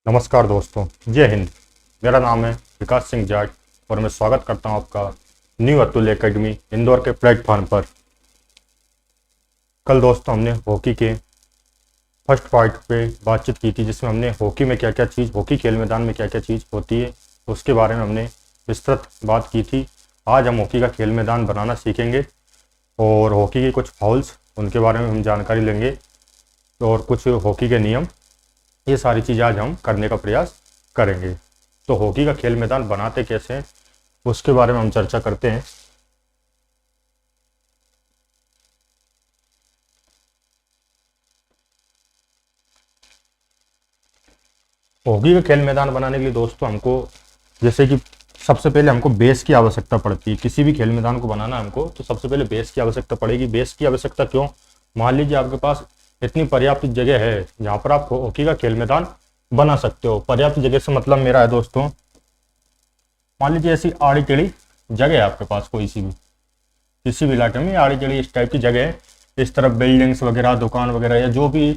नमस्कार दोस्तों, जय हिंद। मेरा नाम है विकास सिंह जाट और मैं स्वागत करता हूं आपका न्यू अतुल एकेडमी इंदौर के प्लेटफॉर्म पर। कल दोस्तों हमने हॉकी के फर्स्ट पार्ट पे बातचीत की थी, जिसमें हमने हॉकी में क्या क्या चीज़, हॉकी खेल मैदान में क्या क्या चीज़ होती है उसके बारे में हमने विस्तृत बात की थी। आज हम हॉकी का खेल मैदान बनाना सीखेंगे और हॉकी के कुछ फाउल्स उनके बारे में हम जानकारी लेंगे और कुछ हॉकी के नियम, ये सारी चीज़ आज हम करने का प्रयास करेंगे। तो हॉकी का खेल मैदान बनाते कैसे हैं उसके बारे में हम चर्चा करते हैं। हॉकी का खेल मैदान बनाने के लिए दोस्तों हमको जैसे कि सबसे पहले हमको बेस की आवश्यकता पड़ती है। किसी भी खेल मैदान को बनाना हमको तो सबसे पहले बेस की आवश्यकता पड़ेगी। बेस की आवश्यकता क्यों? मान लीजिए आपके पास इतनी पर्याप्त जगह है जहाँ पर आप हॉकी का खेल मैदान बना सकते हो। पर्याप्त जगह से मतलब मेरा है दोस्तों, मान लीजिए ऐसी आड़ी टेढ़ी जगह है आपके पास, कोई सी भी किसी भी इलाके में आड़ी टेढ़ी इस टाइप की जगह है, इस तरफ बिल्डिंग्स वगैरह, दुकान वगैरह या जो भी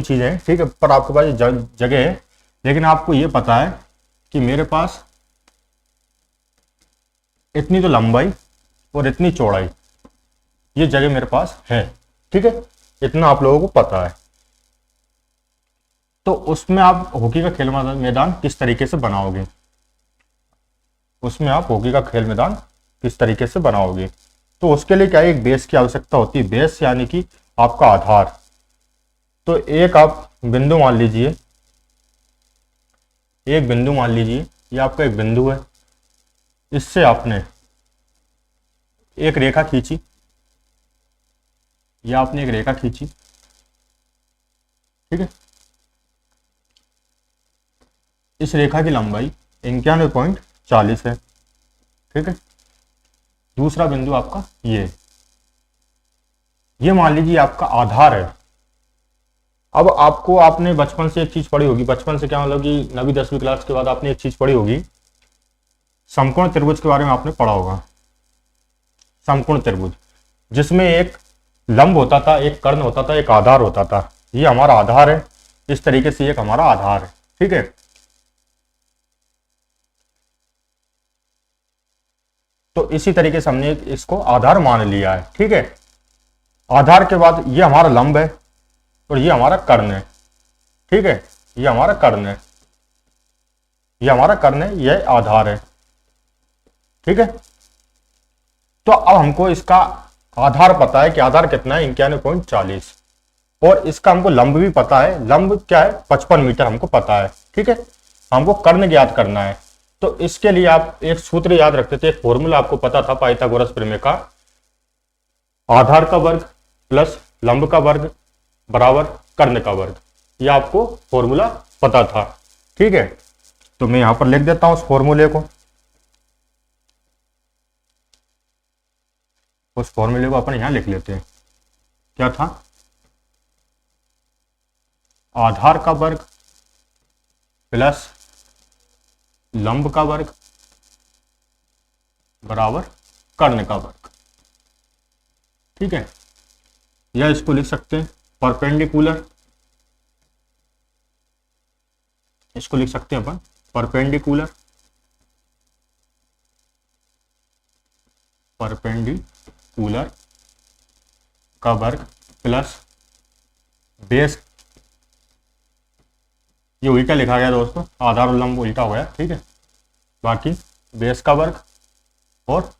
चीज़ें हैं, ठीक है, पर आपके पास जगह है। लेकिन आपको ये पता है कि मेरे पास इतनी तो लंबाई और इतनी चौड़ाई ये जगह मेरे पास है, ठीक है, इतना आप लोगों को पता है। तो उसमें आप हॉकी का खेल मैदान किस तरीके से बनाओगे, उसमें आप हॉकी का खेल मैदान किस तरीके से बनाओगे, तो उसके लिए क्या है, एक बेस की आवश्यकता होती है। बेस यानी कि आपका आधार। तो एक आप बिंदु मान लीजिए, ये आपका एक बिंदु है, इससे आपने एक रेखा खींची, या आपने एक रेखा खींची, ठीक है। इस रेखा की लंबाई 91.40 है, ठीक है। दूसरा बिंदु आपका ये मान लीजिए आपका आधार है। अब आपने बचपन से एक चीज पढ़ी होगी, बचपन से क्या मतलब कि 9वीं 10वीं क्लास के बाद आपने एक चीज पढ़ी होगी, समकोण त्रिभुज के बारे में आपने पढ़ा होगा। समकोण त्रिभुज जिसमें एक लंब होता था, एक कर्ण होता था, एक आधार होता था। ये हमारा आधार है, इस तरीके से एक हमारा आधार है, ठीक है। तो इसी तरीके से हमने इसको आधार मान लिया है, ठीक है। आधार के बाद ये हमारा लंब है और ये हमारा कर्ण है, ठीक है। ये हमारा कर्ण है, ये आधार है, ठीक है। तो अब हमको इसका आधार पता है कि आधार कितना है, 91.40, और इसका हमको लंब भी पता है। लंब क्या है, 55 मीटर हमको पता है, ठीक है। हमको कर्ण ज्ञात करना है। तो इसके लिए आप एक सूत्र याद रखते थे, एक फॉर्मूला आपको पता था पाइथागोरस प्रमेय का, आधार का वर्ग प्लस लंब का वर्ग बराबर कर्ण का वर्ग। ये आपको फॉर्मूला पता था, ठीक है। तो मैं यहां पर लिख देता हूं उस फॉर्मूले को। उस फॉर्मूले को अपन यहां लिख लेते हैं। क्या था? आधार का वर्ग प्लस लंब का वर्ग बराबर कर्ण का वर्ग, ठीक है। या इसको लिख सकते हैं परपेंडिकुलर, इसको लिख सकते हैं अपन परपेंडिकुलर का वर्ग प्लस बेस, ये उल्टा लिखा गया दोस्तों, आधार और लंब उल्टा हो गया, ठीक है। बाकी बेस का वर्ग और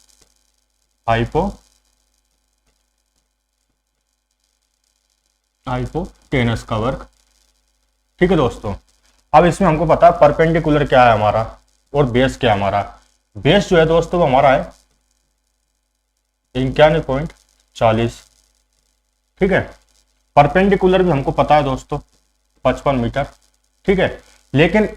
हाइपोटेनस का वर्ग, ठीक है दोस्तों। अब इसमें हमको पता है परपेंडिकुलर क्या है हमारा और बेस क्या है हमारा। बेस जो है दोस्तों वो हमारा है 91.40, ठीक है। परपेंडिकुलर भी हमको पता है दोस्तों 55 मीटर, ठीक है। लेकिन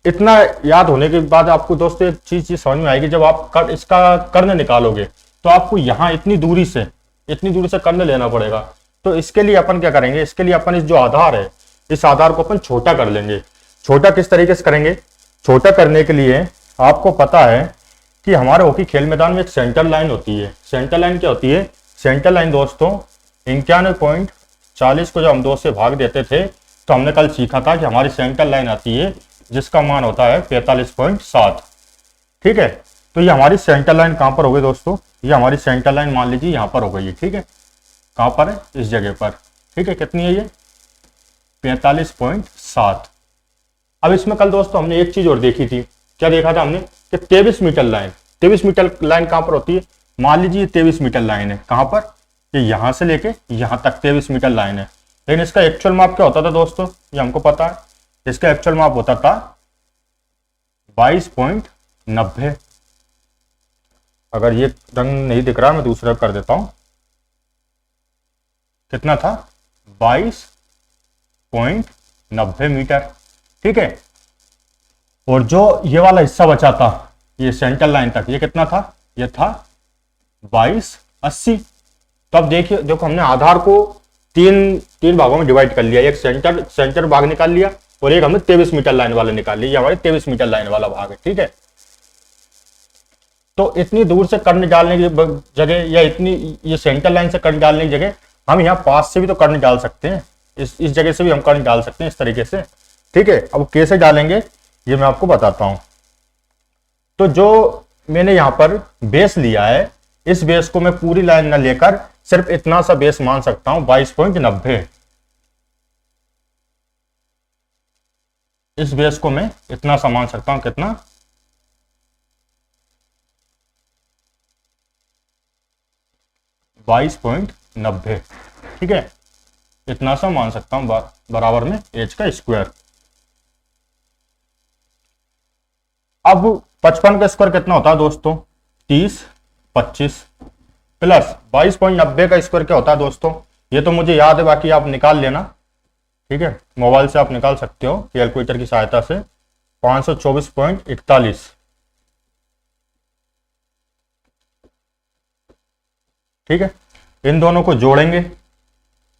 इतना याद होने के बाद आपको दोस्तों एक चीज समझ में आएगी, जब आप इसका कर्ण निकालोगे तो आपको यहां इतनी दूरी से कर्ण लेना पड़ेगा। तो इसके लिए अपन क्या करेंगे, इसके लिए अपन इस जो आधार है, इस आधार को अपन छोटा कर लेंगे। छोटा किस तरीके से करेंगे? छोटा करने के लिए आपको पता है कि हमारे हॉकी खेल मैदान में एक सेंटर लाइन होती है। सेंटर लाइन क्या होती है? सेंटर लाइन दोस्तों 91.40 को जब हम 2 से भाग देते थे तो हमने कल सीखा था कि हमारी सेंटर लाइन आती है जिसका मान होता है 45.7। ठीक है, तो ये हमारी सेंटर लाइन कहाँ पर हो गई दोस्तों, ये हमारी सेंटर लाइन मान लीजिए यहाँ पर हो गई है। ठीक है, कहाँ पर है, इस जगह पर। ठीक है, कितनी है ये 45.7। अब इसमें कल दोस्तों हमने एक चीज और देखी थी, क्या देखा था हमने कि 23 मीटर लाइन, 23 मीटर लाइन कहाँ पर होती है, मान लीजिए 23 मीटर लाइन है, कहाँ पर, ये यहां से लेके यहां तक 23 मीटर लाइन है। लेकिन इसका एक्चुअल माप क्या होता था दोस्तों, ये हमको पता है, इसका एक्चुअल माप होता था 22.90। अगर ये रंग नहीं दिख रहा मैं दूसरा कर देता हूं, कितना था 22.90 मीटर। ठीक है, और जो ये वाला हिस्सा बचा था ये सेंटर लाइन तक, ये कितना था, ये था 22.80। तो अब देखिए, देखो हमने आधार को तीन भागों में डिवाइड कर लिया, एक सेंटर भाग निकाल लिया और एक हमने 23 मीटर लाइन वाला निकाल लिया, हमारे 23 मीटर लाइन वाला भाग है। ठीक है, तो इतनी दूर से करंट डालने की जगह या इतनी ये सेंटर लाइन से करंट डालने की जगह हम यहाँ पास से भी तो करंट डाल सकते हैं, इस जगह से भी हम करंट डाल सकते हैं इस तरीके से। ठीक है, अब कैसे डालेंगे ये मैं आपको बताता हूं। तो जो मैंने यहां पर बेस लिया है, इस बेस को मैं पूरी लाइन ना लेकर सिर्फ इतना सा बेस मान सकता हूं 22.90। इस बेस को मैं इतना सा मान सकता हूं, कितना 22.90। ठीक है, इतना सा मान सकता हूं, बराबर में एच का स्क्वायर। अब 55 का स्क्वायर कितना होता है दोस्तों, 30, 25 प्लस 22.90 का स्क्वायर क्या होता है दोस्तों, ये तो मुझे याद है, बाकी आप निकाल लेना। ठीक है, मोबाइल से आप निकाल सकते हो कैलकुलेटर की सहायता से, 524.41। ठीक है, इन दोनों को जोड़ेंगे,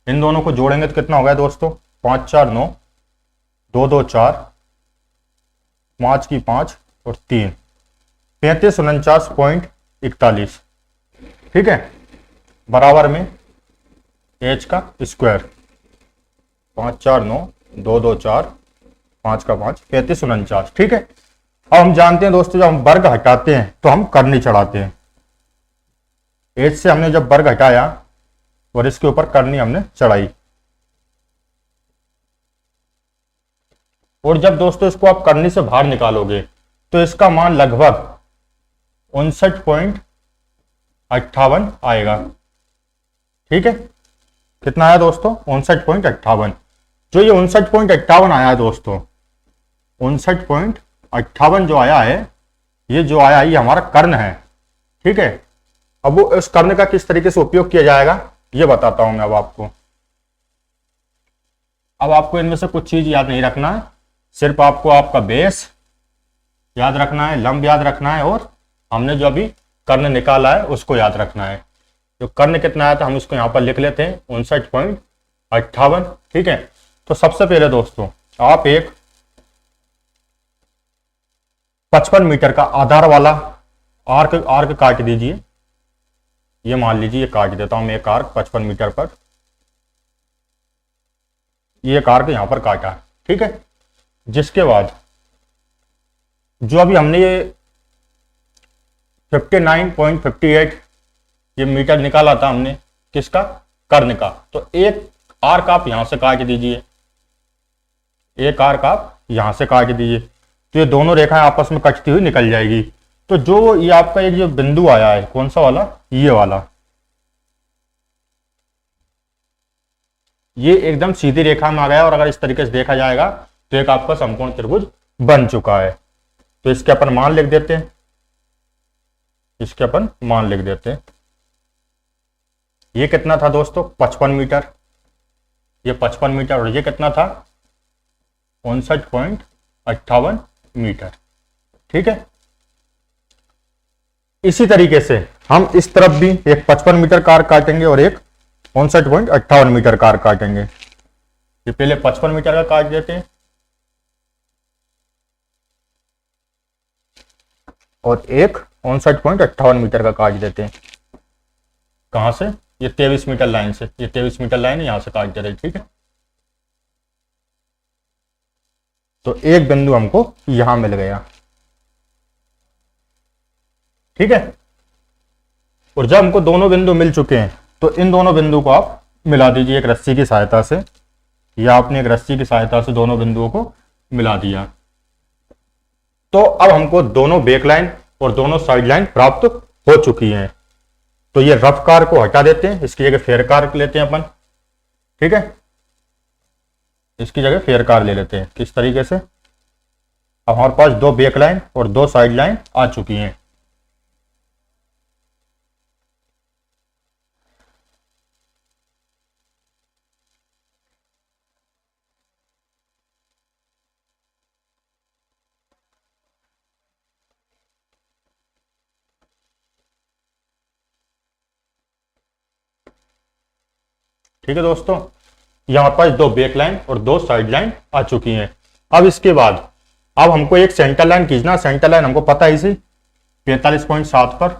इन दोनों को जोड़ेंगे तो कितना हो गया दोस्तों, 5 4 9, 2 2 4, 5 की 5 और 3, 3549.41। ठीक है, बराबर में एच का स्क्वायर, 5 4 9, 2 2 4, 5 का 5, 3549। ठीक है, अब हम जानते हैं दोस्तों, जब हम वर्ग हटाते हैं तो हम करनी चढ़ाते हैं। एच से हमने जब वर्ग हटाया और इसके ऊपर करनी हमने चढ़ाई, और जब दोस्तों इसको आप करनी से बाहर निकालोगे तो इसका मान लगभग 59.58 आएगा। ठीक है, कितना आया दोस्तों, 59.58। जो ये 59.58 आया है दोस्तों, 59.58 जो आया है, ये जो आया है ये हमारा कर्ण है। ठीक है, अब वो इस कर्ण का किस तरीके से उपयोग किया जाएगा ये बताता हूं मैं अब आपको। अब आपको इनमें से कुछ चीज याद नहीं रखना है, सिर्फ आपको आपका बेस याद रखना है, लंब याद रखना है, और हमने जो अभी कर्ण निकाला है उसको याद रखना है। जो कर्ण कितना आया था हम इसको यहां पर लिख लेते हैं, 59.58। ठीक है, तो सबसे पहले दोस्तों आप एक 55 मीटर का आधार वाला आर्क काट दीजिए। ये मान लीजिए, ये काट देता हूं मैं एक आर्क 55 मीटर पर, ये एक आर्क यहां पर काटा। ठीक है, जिसके बाद जो अभी हमने ये 59.58 ये मीटर निकाला था हमने, किसका, कर्ण का, तो एक आर्क आप यहां से काट दीजिए, एक आर्क आप यहां से काट दीजिए, तो ये दोनों रेखाएं आपस में कटती हुई निकल जाएगी। तो जो ये आपका एक जो बिंदु आया है, कौन सा वाला, ये वाला, ये एकदम सीधी रेखा में आ गया, और अगर इस तरीके से देखा जाएगा तो एक आपका समकोण त्रिभुज बन चुका है। तो इसके अपन मान लिख देते हैं, इसके अपन मान लिख देते हैं। ये कितना था दोस्तों, 55 मीटर, ये 55 मीटर, और ये कितना था 59.58 मीटर। ठीक है, इसी तरीके से हम इस तरफ भी एक 55 मीटर कार काटेंगे और एक 59.58 मीटर कार काटेंगे। ये पहले 55 मीटर का काट देते हैं और एक 59.58 मीटर का काट देते हैं। कहां से, ये 23 मीटर लाइन से, ये 23 मीटर लाइन यहां से काट दे रही। ठीक है, तो एक बिंदु हमको यहां मिल गया। ठीक है, और जब हमको दोनों बिंदु मिल चुके हैं तो इन दोनों बिंदु को आप मिला दीजिए एक रस्सी की सहायता से, या आपने एक रस्सी की सहायता से दोनों बिंदुओं को मिला दिया। तो अब हमको दोनों बेक लाइन और दोनों साइड लाइन प्राप्त हो चुकी हैं। तो ये रफ कार को हटा देते हैं, इसकी जगह फेयर कार लेते हैं अपन। ठीक है, इसकी जगह फेयर कार ले लेते हैं। किस तरीके से, अब हमारे पास दो बेक लाइन और दो साइड लाइन आ चुकी हैं। ठीक है दोस्तों, यहां पास दो बेक लाइन और दो साइड लाइन आ चुकी हैं। अब इसके बाद अब हमको एक सेंटर लाइन खींचना। सेंटर लाइन हमको पता है इसी 45.7 पर,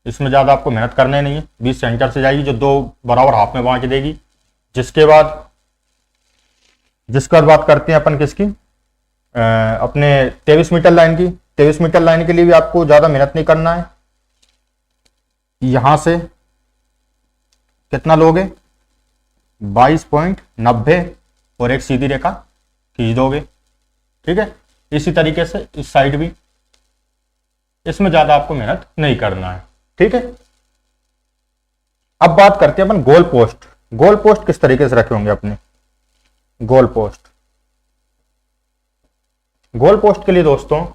इसमें ज्यादा आपको मेहनत करना ही नहीं है। 20 सेंटर से जाएगी जो दो बराबर हाफ में बांट देगी। जिसके बाद बात करते हैं अपन किसकी, अपने 23 मीटर लाइन की। 23 मीटर लाइन के लिए भी आपको ज्यादा मेहनत नहीं करना है। यहां से कितना लोगे, 22.90 और एक सीधी रेखा खींच दोगे। ठीक है, इसी तरीके से इस साइड भी, इसमें ज्यादा आपको मेहनत नहीं करना है। ठीक है, अब बात करते हैं अपन गोल पोस्ट। गोल पोस्ट किस तरीके से रखे होंगे अपने गोल पोस्ट। गोल पोस्ट के लिए दोस्तों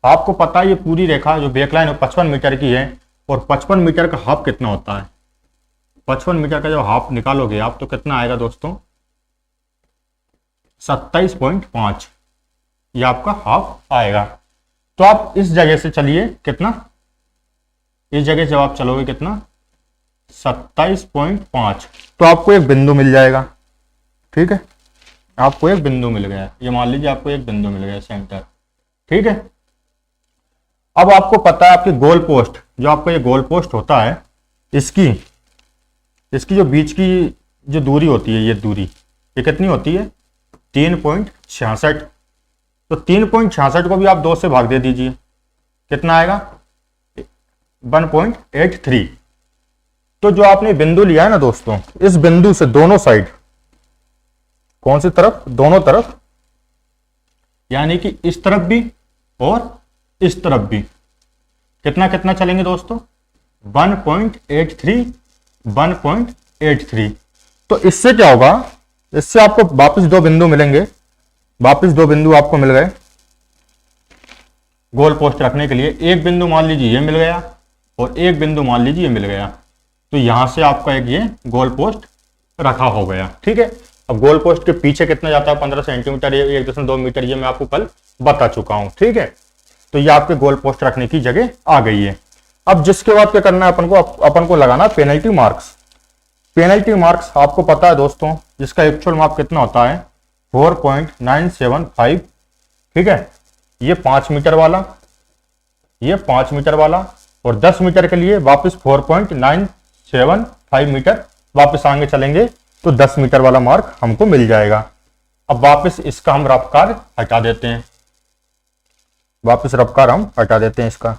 आपको पता है ये पूरी रेखा जो बेकलाइन 55 मीटर की है, और 55 मीटर का हाफ कितना होता है। 55 मीटर का जब हाफ निकालोगे आप तो कितना आएगा दोस्तों, 27.5, ये आपका हाफ आएगा। तो आप इस जगह से चलिए, कितना, इस जगह जब आप चलोगे कितना, 27.5, तो आपको एक बिंदु मिल जाएगा। ठीक है, आपको एक बिंदु मिल गया, ये मान लीजिए आपको एक बिंदु मिल गया सेंटर। ठीक है, अब आपको पता है आपकी गोल पोस्ट, जो आपका ये गोल पोस्ट होता है, इसकी जो बीच की जो दूरी होती है, ये दूरी ये कितनी होती है, 3.66। तो 3.66 को भी आप 2 से भाग दे दीजिए, कितना आएगा, 1.83। तो जो आपने बिंदु लिया है ना दोस्तों, इस बिंदु से दोनों साइड, कौन सी तरफ, दोनों तरफ, यानी कि इस तरफ भी और इस तरफ भी कितना कितना चलेंगे दोस्तों, 1.83, 1.83। तो इससे क्या होगा, इससे आपको वापस दो बिंदु मिलेंगे, वापस दो बिंदु आपको मिल गए गोल पोस्ट रखने के लिए। एक बिंदु मान लीजिए ये मिल गया और एक बिंदु मान लीजिए ये मिल गया। तो यहां से आपका एक ये गोल पोस्ट रखा हो गया। ठीक है, अब गोल पोस्ट के पीछे कितना जाता है, 15 सेंटीमीटर, 1.2 मीटर, ये मैं आपको कल बता चुका हूं। ठीक है, तो ये आपके गोल पोस्ट रखने की जगह आ गई है। अब जिसके बाद क्या करना है अपन को लगाना पेनल्टी मार्क्स। पेनल्टी मार्क्स आपको पता है दोस्तों, जिसका एक्चुअल माप कितना होता है, 4.975। ठीक है, ये 5 मीटर वाला, ये 5 मीटर वाला, और 10 मीटर के लिए वापस 4.975 मीटर वापस आगे चलेंगे तो 10 मीटर वाला मार्क हमको मिल जाएगा। अब वापस इसका हम रफ्तार हटा देते हैं, वापस रफ्तार हम हटा देते हैं इसका।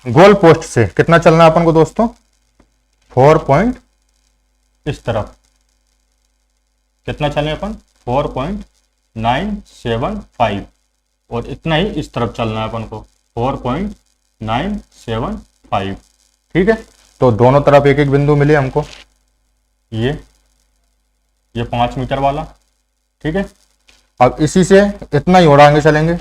गोल पोस्ट से कितना चलना है अपन को दोस्तों, 4 पॉइंट, इस तरफ कितना चले अपन, 4.975, और इतना ही इस तरफ चलना है अपन को, 4.975। ठीक है, तो दोनों तरफ एक एक बिंदु मिले हमको, ये 5 मीटर वाला। ठीक है, अब इसी से इतना ही और आगे चलेंगे,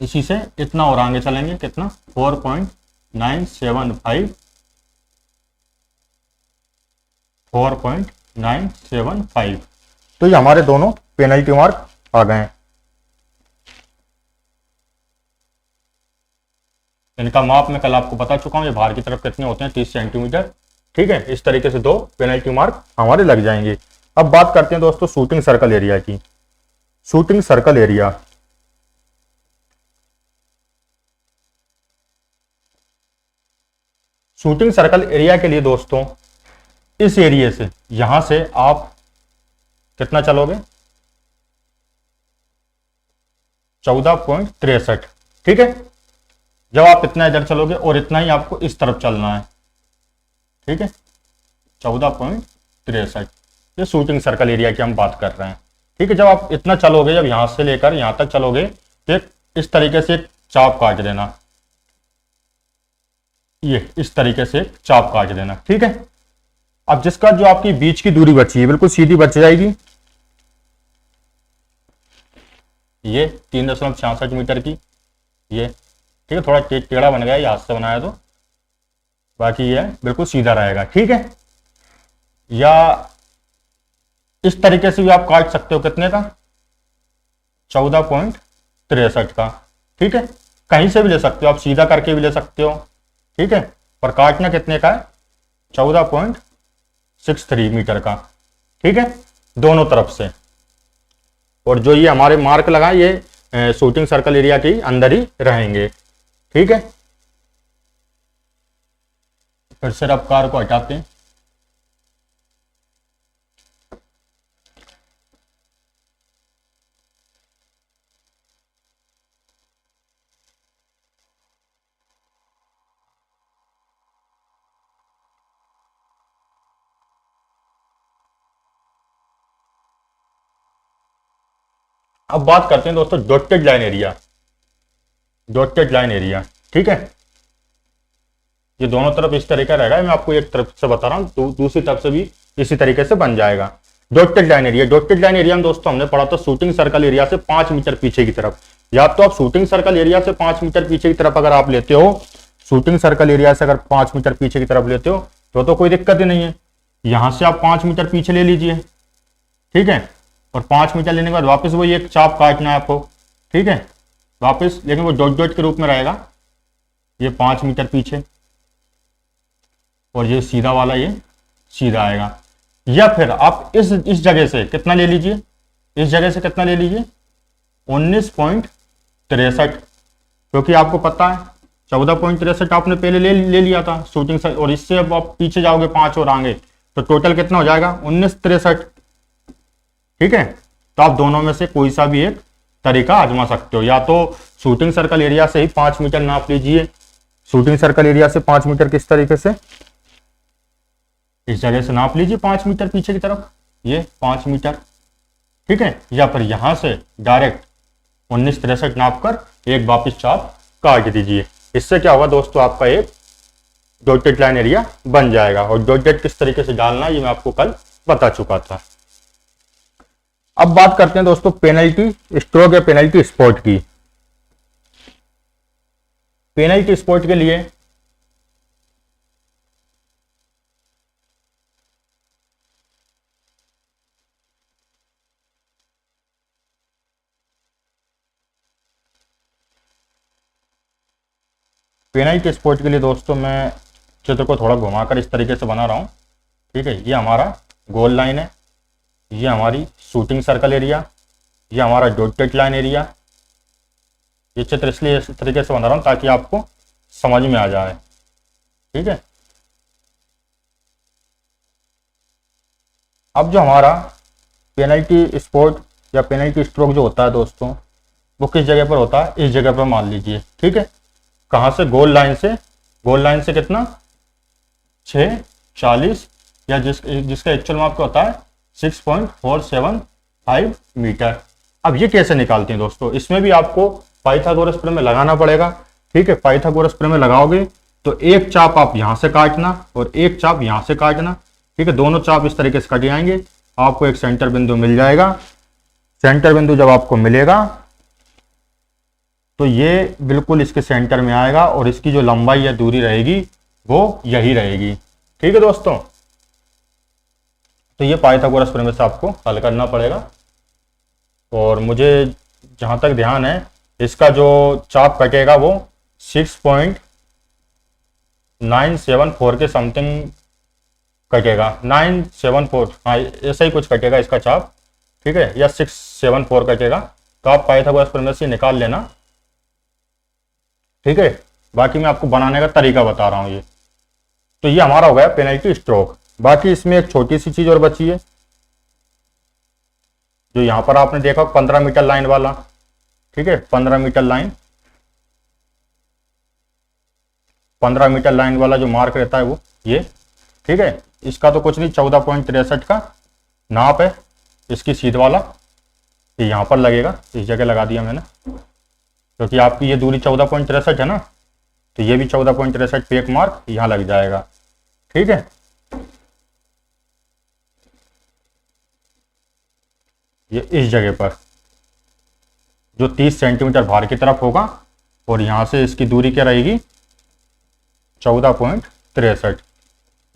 इसी से इतना और आगे चलेंगे, कितना, 4.975, 4.975। तो ये हमारे दोनों पेनल्टी मार्क आ गए हैं। इनका माप मैं कल आपको बता चुका हूँ, ये बाहर की तरफ कितने होते हैं, 30 सेंटीमीटर। ठीक है, इस तरीके से 2 पेनल्टी मार्क हमारे लग जाएंगे। अब बात करते हैं दोस्तों शूटिंग सर्कल एरिया की। Shooting circle area, shooting circle area के लिए दोस्तों इस एरिया से, यहां से आप कितना चलोगे, 14.63। ठीक है, जब आप इतना इधर चलोगे और इतना ही आपको इस तरफ चलना है। ठीक है, 14.63, ये शूटिंग सर्कल एरिया की हम बात कर रहे हैं। ठीक है, जब आप इतना चलोगे, जब यहां से लेकर यहां तक चलोगे तो इस तरीके से एक चाप काट देना, ये इस तरीके से एक चाप काट देना। ठीक है, अब जिसका जो आपकी बीच की दूरी बची है बिल्कुल सीधी बच जाएगी, ये 3.66 मीटर की, ये ठीक है, थोड़ा टेढ़ा बन गया, ये हाथ से बनाया तो, बाकी ये बिल्कुल सीधा रहेगा। ठीक है, या इस तरीके से भी आप काट सकते हो, कितने का, 14.63 का। ठीक है, कहीं से भी ले सकते हो, आप सीधा करके भी ले सकते हो। ठीक है, पर काटना कितने का है, 14.63 मीटर का। ठीक है, दोनों तरफ से। और जो ये हमारे मार्क लगा, ये शूटिंग सर्कल एरिया के अंदर ही रहेंगे। ठीक है, फिर से रफ्तार को हटाते हैं। अब बात करते हैं दोस्तों dotted line area. Dotted line area, ठीक है, ये दोनों तरफ इस तरह का रहेगा, मैं आपको एक तरफ से बता रहा हूं, दूसरी तरफ से भी इसी तरीके से बन जाएगा। Dotted line area, dotted line area में दोस्तों हमने पढ़ा था शूटिंग सर्कल एरिया से 5 मीटर पीछे की तरफ। या तो आप शूटिंग सर्कल एरिया से 5 मीटर पीछे की तरफ अगर आप लेते हो, शूटिंग सर्कल एरिया से अगर 5 मीटर पीछे की तरफ लेते हो तो कोई दिक्कत ही नहीं है, यहां से आप 5 मीटर पीछे ले लीजिए। ठीक है, और 5 मीटर लेने के बाद वापस वही एक चाप काटना है आपको। ठीक है, वापस, लेकिन वो डॉट डॉट के रूप में रहेगा, ये 5 मीटर पीछे, और ये सीधा वाला ये सीधा आएगा। या फिर आप इस जगह से कितना ले लीजिए, इस जगह से कितना ले लीजिए, 19.63, क्योंकि आपको पता है 14.63 आपने पहले ले लिया था शूटिंग से, और इससे अब आप पीछे जाओगे 5 और आगे, तो टोटल कितना हो जाएगा, 19.63। ठीक है, तो आप दोनों में से कोई सा भी एक तरीका आजमा सकते हो। या तो शूटिंग सर्कल एरिया से ही 5 मीटर नाप लीजिए, शूटिंग सर्कल एरिया से 5 मीटर किस तरीके से, इस जगह से नाप लीजिए 5 मीटर पीछे की तरफ, ये 5 मीटर। ठीक है, या फिर यहां से डायरेक्ट 19.63 नाप कर एक वापिस चाप काट दीजिए। इससे क्या होगा दोस्तों, आपका एक डॉटेड लाइन एरिया बन जाएगा। और डॉटेड किस तरीके से डालना ये मैं आपको कल बता चुका था। अब बात करते हैं दोस्तों पेनल्टी स्ट्रोक या पेनल्टी स्पॉट की। पेनल्टी स्पॉट के लिए दोस्तों मैं चित्र को थोड़ा घुमाकर इस तरीके से बना रहा हूं। ठीक है, ये हमारा गोल लाइन है, ये हमारी शूटिंग सर्कल एरिया, ये हमारा डॉटेड लाइन एरिया। ये चित्र इसलिए इस तरीके से बना रहा हूं ताकि आपको समझ में आ जाए। ठीक है, अब जो हमारा पेनल्टी स्पॉट या पेनल्टी स्ट्रोक जो होता है दोस्तों, वो किस जगह पर होता है, इस जगह पर मान लीजिए। ठीक है, कहां से, गोल लाइन से, गोल लाइन से कितना 6.40 या जिसका एक्चुअल माप क्या होता है 6.475 मीटर। अब ये कैसे निकालते हैं दोस्तों, इसमें भी आपको पाइथागोरस प्रमेय लगाना पड़ेगा। ठीक है, पाइथागोरस प्रमेय लगाओगे तो एक चाप आप यहां से काटना और एक चाप यहां से काटना। ठीक है, दोनों चाप इस तरीके से कट जाएंगे, आपको एक सेंटर बिंदु मिल जाएगा। सेंटर बिंदु जब आपको मिलेगा तो ये बिल्कुल इसके सेंटर में आएगा और इसकी जो लंबाई या दूरी रहेगी वो यही रहेगी। ठीक है दोस्तों, तो ये पाइथागोरस प्रमेय से आपको हल करना पड़ेगा। और मुझे जहां तक ध्यान है, इसका जो चाप कटेगा वो 974 के समथिंग कटेगा, 974, हाँ ऐसा ही कुछ कटेगा इसका चाप, ठीक है, या 674 कटेगा। तो आप पाइथागोरस प्रमेय से निकाल लेना, ठीक है। बाकी मैं आपको बनाने का तरीका बता रहा हूँ ये। तो ये हमारा हो गया पेनल्टी स्ट्रोक। बाकी इसमें एक छोटी सी चीज और बची है, जो यहां पर आपने देखा 15 मीटर लाइन वाला, ठीक है, 15 मीटर लाइन, 15 मीटर लाइन वाला जो मार्क रहता है वो ये, ठीक है। इसका तो कुछ नहीं, 14.63 का नाप है इसकी सीध वाला, ये यहां पर लगेगा, इस जगह लगा दिया मैंने, क्योंकि आपकी ये दूरी 14.63 है ना, तो ये भी 14.63 पे एक मार्क यहां लग जाएगा, ठीक है। ये इस जगह पर जो 30 सेंटीमीटर बाहर की तरफ होगा, और यहां से इसकी दूरी क्या रहेगी 14.63।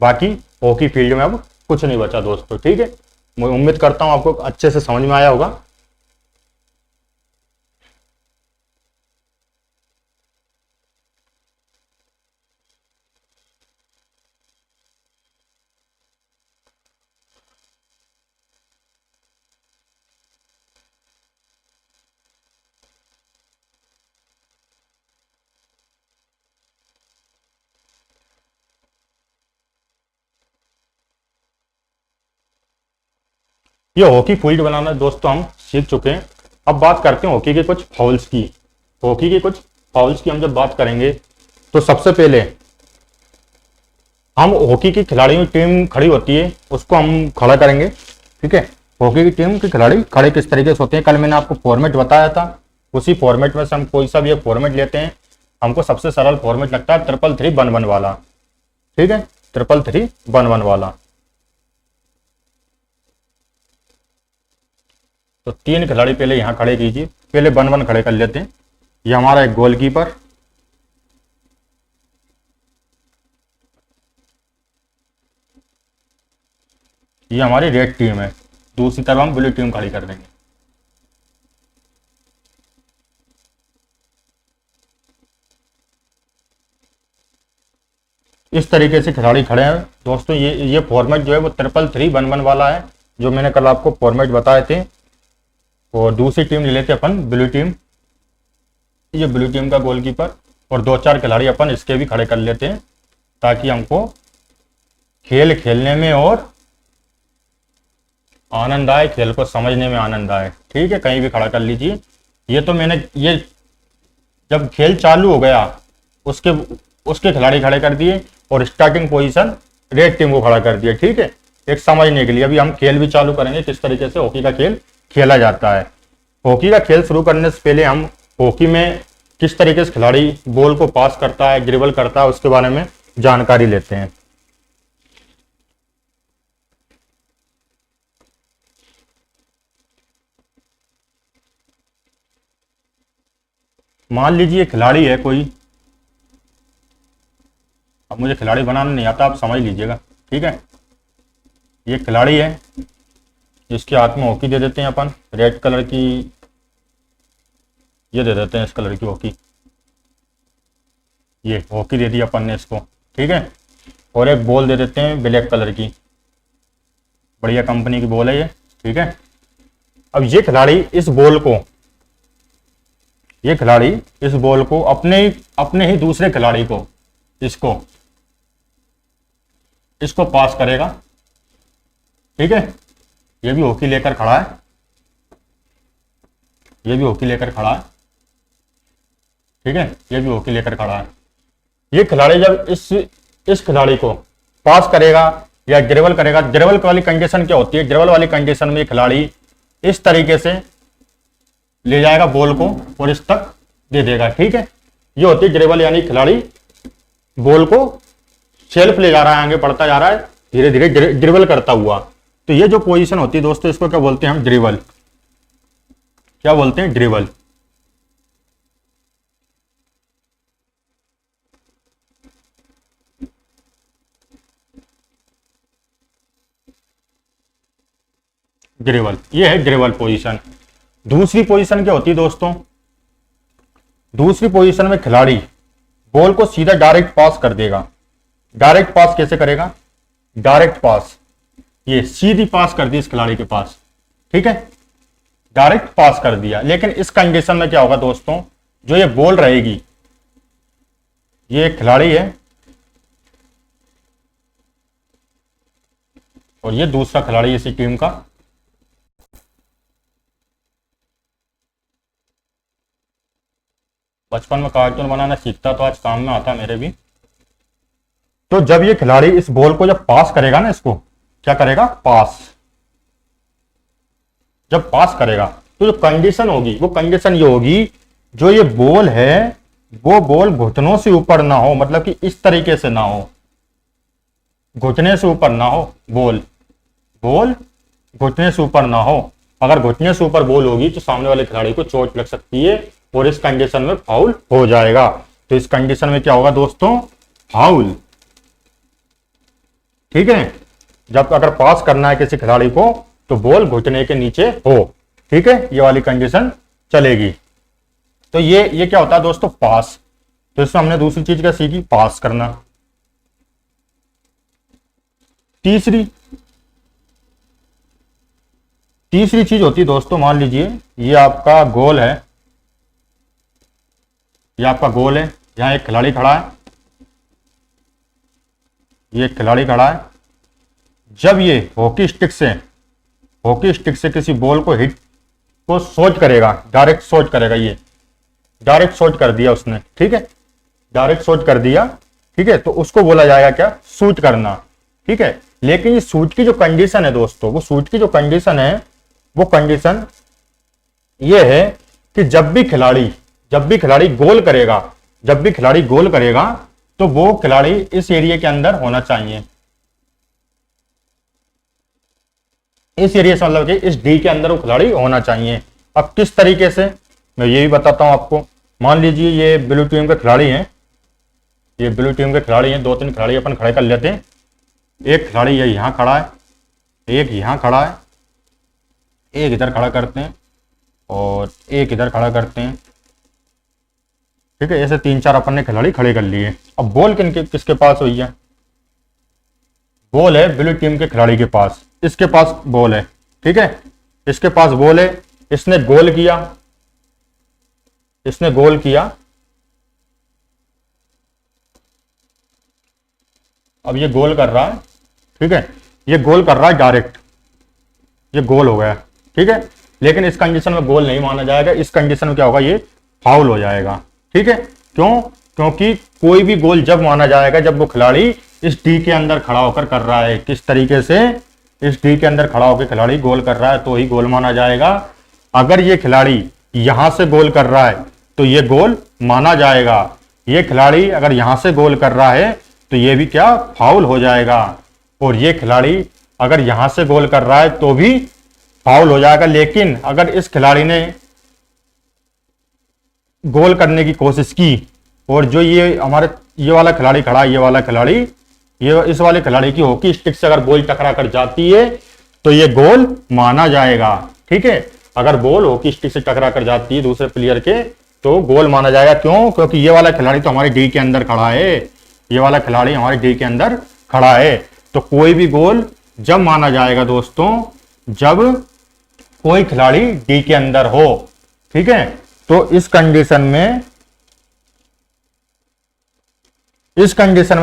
बाकी हॉकी फील्ड में अब कुछ नहीं बचा दोस्तों, ठीक है। मैं उम्मीद करता हूं आपको अच्छे से समझ में आया होगा। ये हॉकी फील्ड बनाना दोस्तों हम सीख चुके हैं। अब बात करते हैं हॉकी के कुछ फाउल्स की। हॉकी के कुछ फाउल्स की हम जब बात करेंगे, तो सबसे पहले हम हॉकी की खिलाड़ियों की टीम खड़ी होती है, उसको हम खड़ा करेंगे, ठीक है। हॉकी की टीम के खिलाड़ी खड़े किस तरीके से होते हैं, कल मैंने आपको फॉर्मेट बताया था, उसी फॉर्मेट में से हम कोई सा भी एक फॉर्मेट लेते हैं। हमको सबसे सरल फॉर्मेट लगता है 3-3-1-1 वाला, ठीक है, 3-3-1-1 वाला। तो 3 खिलाड़ी पहले यहां खड़े कीजिए, पहले 1-1 खड़े कर लेते हैं। ये हमारा एक गोलकीपर, ये हमारी रेड टीम है, दूसरी तरफ हम ब्लू टीम खड़ी कर देंगे। इस तरीके से खिलाड़ी खड़े हैं दोस्तों। ये फॉर्मेट जो है वो 3-3-1-1 वाला है, जो मैंने कल आपको फॉर्मेट बताए थे। और दूसरी टीम ले लेते अपन ब्लू टीम, ये ब्लू टीम का गोलकीपर, और 2-4 खिलाड़ी अपन इसके भी खड़े कर लेते हैं, ताकि हमको खेल खेलने में और आनंद आए, खेल को समझने में आनंद आए, ठीक है। कहीं भी खड़ा कर लीजिए। ये तो मैंने ये जब खेल चालू हो गया उसके उसके खिलाड़ी खड़े कर दिए, और स्टार्टिंग पोजीशन रेड टीम को खड़ा कर दिया, ठीक है, एक समझने के लिए। अभी हम खेल भी चालू करेंगे किस तरीके से हॉकी का खेल खेला जाता है। हॉकी का खेल शुरू करने से पहले हम हॉकी में किस तरीके से खिलाड़ी बॉल को पास करता है, ड्रिबल करता है, उसके बारे में जानकारी लेते हैं। मान लीजिए खिलाड़ी है कोई, अब मुझे खिलाड़ी बनाना नहीं आता, आप समझ लीजिएगा, ठीक है। ये खिलाड़ी है, इसके हाथ में हॉकी दे देते हैं अपन, रेड कलर की ये दे देते हैं, इस कलर की हॉकी, ये हॉकी दे दी अपन ने इसको, ठीक है। और एक बॉल दे देते हैं ब्लैक कलर की, बढ़िया कंपनी की बॉल है ये, ठीक है। अब ये खिलाड़ी इस बॉल को अपने ही दूसरे खिलाड़ी को इसको पास करेगा, ठीक है। ये भी हॉकी लेकर खड़ा है, ये भी हॉकी लेकर खड़ा है, ठीक है, ये भी हॉकी लेकर खड़ा है। ये खिलाड़ी जब इस खिलाड़ी को पास करेगा या ड्रिबल करेगा, ड्रिबल वाली कंडीशन क्या होती है, ड्रिबल वाली कंडीशन में खिलाड़ी इस तरीके से ले जाएगा बॉल को और इस तक दे देगा, ठीक है। ये होती है ड्रिबल, यानी खिलाड़ी बॉल को सेल्फ ले जा रहा है, आगे बढ़ता जा रहा है, धीरे धीरे ड्रिबल करता हुआ। तो ये जो पोजीशन होती है दोस्तों, इसको क्या बोलते हैं हम, ड्रिबल। क्या बोलते हैं, ड्रिबल। ड्रिबल, ये है ड्रिबल पोजीशन। दूसरी पोजीशन क्या होती है दोस्तों, दूसरी पोजीशन में खिलाड़ी बॉल को सीधा डायरेक्ट पास कर देगा, डायरेक्ट पास कैसे करेगा, डायरेक्ट पास, ये सीधी पास कर दी इस खिलाड़ी के पास, ठीक है, डायरेक्ट पास कर दिया। लेकिन इस कंडीशन में क्या होगा दोस्तों, जो ये बॉल रहेगी, ये एक खिलाड़ी है और ये दूसरा खिलाड़ी इसी टीम का, बचपन में कार्टून बनाना सीखता तो आज काम में आता मेरे भी। तो जब ये खिलाड़ी इस बॉल को जब पास करेगा ना, इसको क्या करेगा, पास, जब पास करेगा तो जो कंडीशन होगी वो कंडीशन ये होगी, जो ये बॉल है वो बॉल घुटनों से ऊपर ना हो, मतलब कि इस तरीके से ना हो, घुटने से ऊपर ना हो बॉल, बॉल घुटने से ऊपर ना हो। अगर घुटने से ऊपर बॉल होगी तो सामने वाले खिलाड़ी को चोट लग सकती है और इस कंडीशन में फाउल हो जाएगा। तो इस कंडीशन में क्या होगा दोस्तों, फाउल, ठीक है। जब अगर पास करना है किसी खिलाड़ी को तो बॉल घुटने के नीचे हो, ठीक है, ये वाली कंडीशन चलेगी। तो ये क्या होता है दोस्तों, पास। तो इसमें हमने दूसरी चीज क्या सीखी, पास करना। तीसरी चीज होती है दोस्तों, मान लीजिए ये आपका गोल है, ये आपका गोल है, यहां एक खिलाड़ी खड़ा है, ये एक खिलाड़ी खड़ा है। जब ये हॉकी स्टिक से किसी बॉल को हिट को शॉट करेगा, डायरेक्ट शॉट करेगा, ये डायरेक्ट शॉट कर दिया उसने, ठीक है, डायरेक्ट शॉट कर दिया, ठीक है, तो उसको बोला जाएगा क्या, शूट करना, ठीक है। लेकिन ये शूट की जो कंडीशन है दोस्तों, वो शूट की जो कंडीशन है वो कंडीशन ये है कि जब भी खिलाड़ी गोल करेगा तो वो खिलाड़ी इस एरिया के अंदर होना चाहिए, इस एरिया से, मतलब कि इस डी के अंदर वो खिलाड़ी होना चाहिए। अब किस तरीके से, मैं ये भी बताता हूं आपको। मान लीजिए ये ब्लू टीम के खिलाड़ी हैं, ये ब्लू टीम के खिलाड़ी हैं, 2-3 खिलाड़ी अपन खड़े कर लेते हैं। एक खिलाड़ी ये यहां खड़ा है, एक यहां खड़ा है, एक इधर खड़ा करते हैं और एक इधर खड़ा करते हैं, ठीक है। ऐसे 3-4 अपन ने खिलाड़ी खड़े कर लिए। अब बॉल किसके पास हुई है, बॉल है ब्लू टीम के खिलाड़ी के पास, इसके पास बॉल है, ठीक है, इसके पास बॉल है, इसने गोल किया, अब ये गोल कर रहा है, ठीक है, ये गोल कर रहा है डायरेक्ट, ये गोल हो गया, ठीक है। लेकिन इस कंडीशन में गोल नहीं माना जाएगा, इस कंडीशन में क्या होगा, ये फाउल हो जाएगा, ठीक है। क्यों, क्योंकि कोई भी गोल जब माना जाएगा जब वो खिलाड़ी इस डी के अंदर खड़ा होकर कर रहा है, किस तरीके से, इस डी के अंदर खड़ा होकर खिलाड़ी गोल कर रहा है तो ही गोल माना जाएगा। अगर ये खिलाड़ी यहां से गोल कर रहा है तो ये गोल माना जाएगा, ये खिलाड़ी अगर यहां से गोल कर रहा है तो ये भी क्या, फाउल हो जाएगा, और ये खिलाड़ी अगर यहां से गोल कर रहा है तो भी फाउल हो जाएगा। लेकिन अगर इस खिलाड़ी ने गोल करने की कोशिश की और जो ये हमारे ये वाला खिलाड़ी खड़ा है, ये वाला खिलाड़ी, ये इस वाले खिलाड़ी की हॉकी स्टिक से अगर बॉल टकरा कर जाती है तो ये गोल माना जाएगा, ठीक है। अगर बॉल हॉकी स्टिक से टकरा कर जाती है दूसरे प्लेयर के तो गोल माना जाएगा। क्यों, क्योंकि ये वाला खिलाड़ी तो हमारे डी के अंदर खड़ा है, ये वाला खिलाड़ी हमारे डी के अंदर खड़ा है। तो कोई भी गोल जब माना जाएगा दोस्तों, जब कोई खिलाड़ी डी के अंदर हो, ठीक है। तो इस कंडीशन में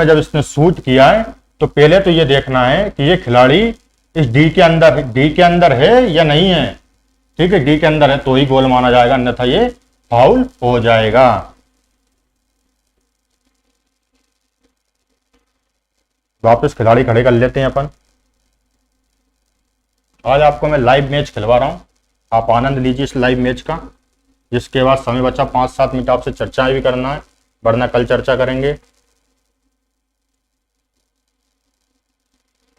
जब इसने शूट किया है तो पहले तो ये देखना है कि ये खिलाड़ी इस डी के अंदर है या नहीं है, ठीक है, डी के अंदर है तो ही गोल माना जाएगा, अन्यथा ये फाउल हो जाएगा। वापस खिलाड़ी खड़े कर लेते हैं अपन। आज आपको मैं लाइव मैच खिलवा रहा हूं, आप आनंद लीजिए इस लाइव मैच का, जिसके बाद समय बचा 5-7 मिनट आपसे चर्चाएं भी करना है, वरना कल चर्चा करेंगे।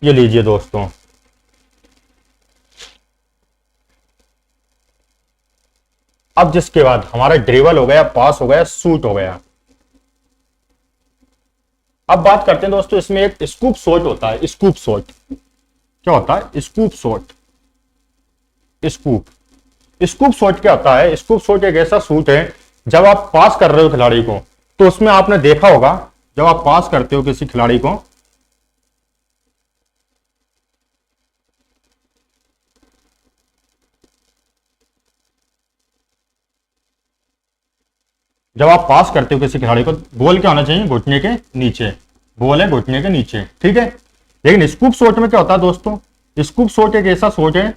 ये लीजिए दोस्तों, अब जिसके बाद हमारा ड्रिबल हो गया, पास हो गया, शूट हो गया। अब बात करते हैं दोस्तों, इसमें एक स्कूप शॉट होता है। स्कूप शॉट क्या होता है, स्कूप शॉट, स्कूप शॉट क्या होता है, स्कूप शॉट एक ऐसा शूट है जब आप पास कर रहे हो खिलाड़ी को, तो उसमें आपने देखा होगा जब आप पास करते हो किसी खिलाड़ी को, जब आप पास करते हो किसी खिलाड़ी को, बॉल क्या होना चाहिए, घुटने के नीचे, बॉल है घुटने के नीचे, ठीक है। लेकिन स्कूप शॉट में क्या होता है दोस्तों, स्कूप शॉट एक ऐसा शॉट है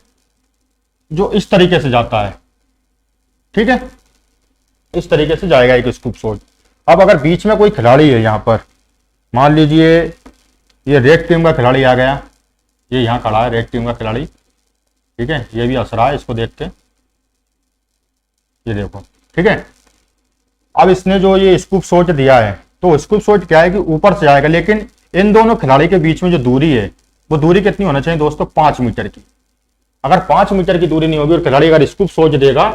जो इस तरीके से जाता है, ठीक है, इस तरीके से जाएगा एक स्कूप शॉट। अब अगर बीच में कोई खिलाड़ी है, यहां पर मान लीजिए ये रेड टीम का खिलाड़ी आ गया, ये यहां खड़ा है रेड टीम का खिलाड़ी, ठीक है, ये भी हंस रहा है इसको देख के, ये देखो, ठीक है। अब इसने जो ये स्कूप शॉट दिया है, तो स्कूप शॉट क्या है कि ऊपर से आएगा, लेकिन इन दोनों खिलाड़ी के बीच में जो दूरी है, वो दूरी कितनी होना चाहिए दोस्तों, 5 मीटर की। अगर 5 मीटर की दूरी नहीं होगी और खिलाड़ी अगर स्कूप शॉट देगा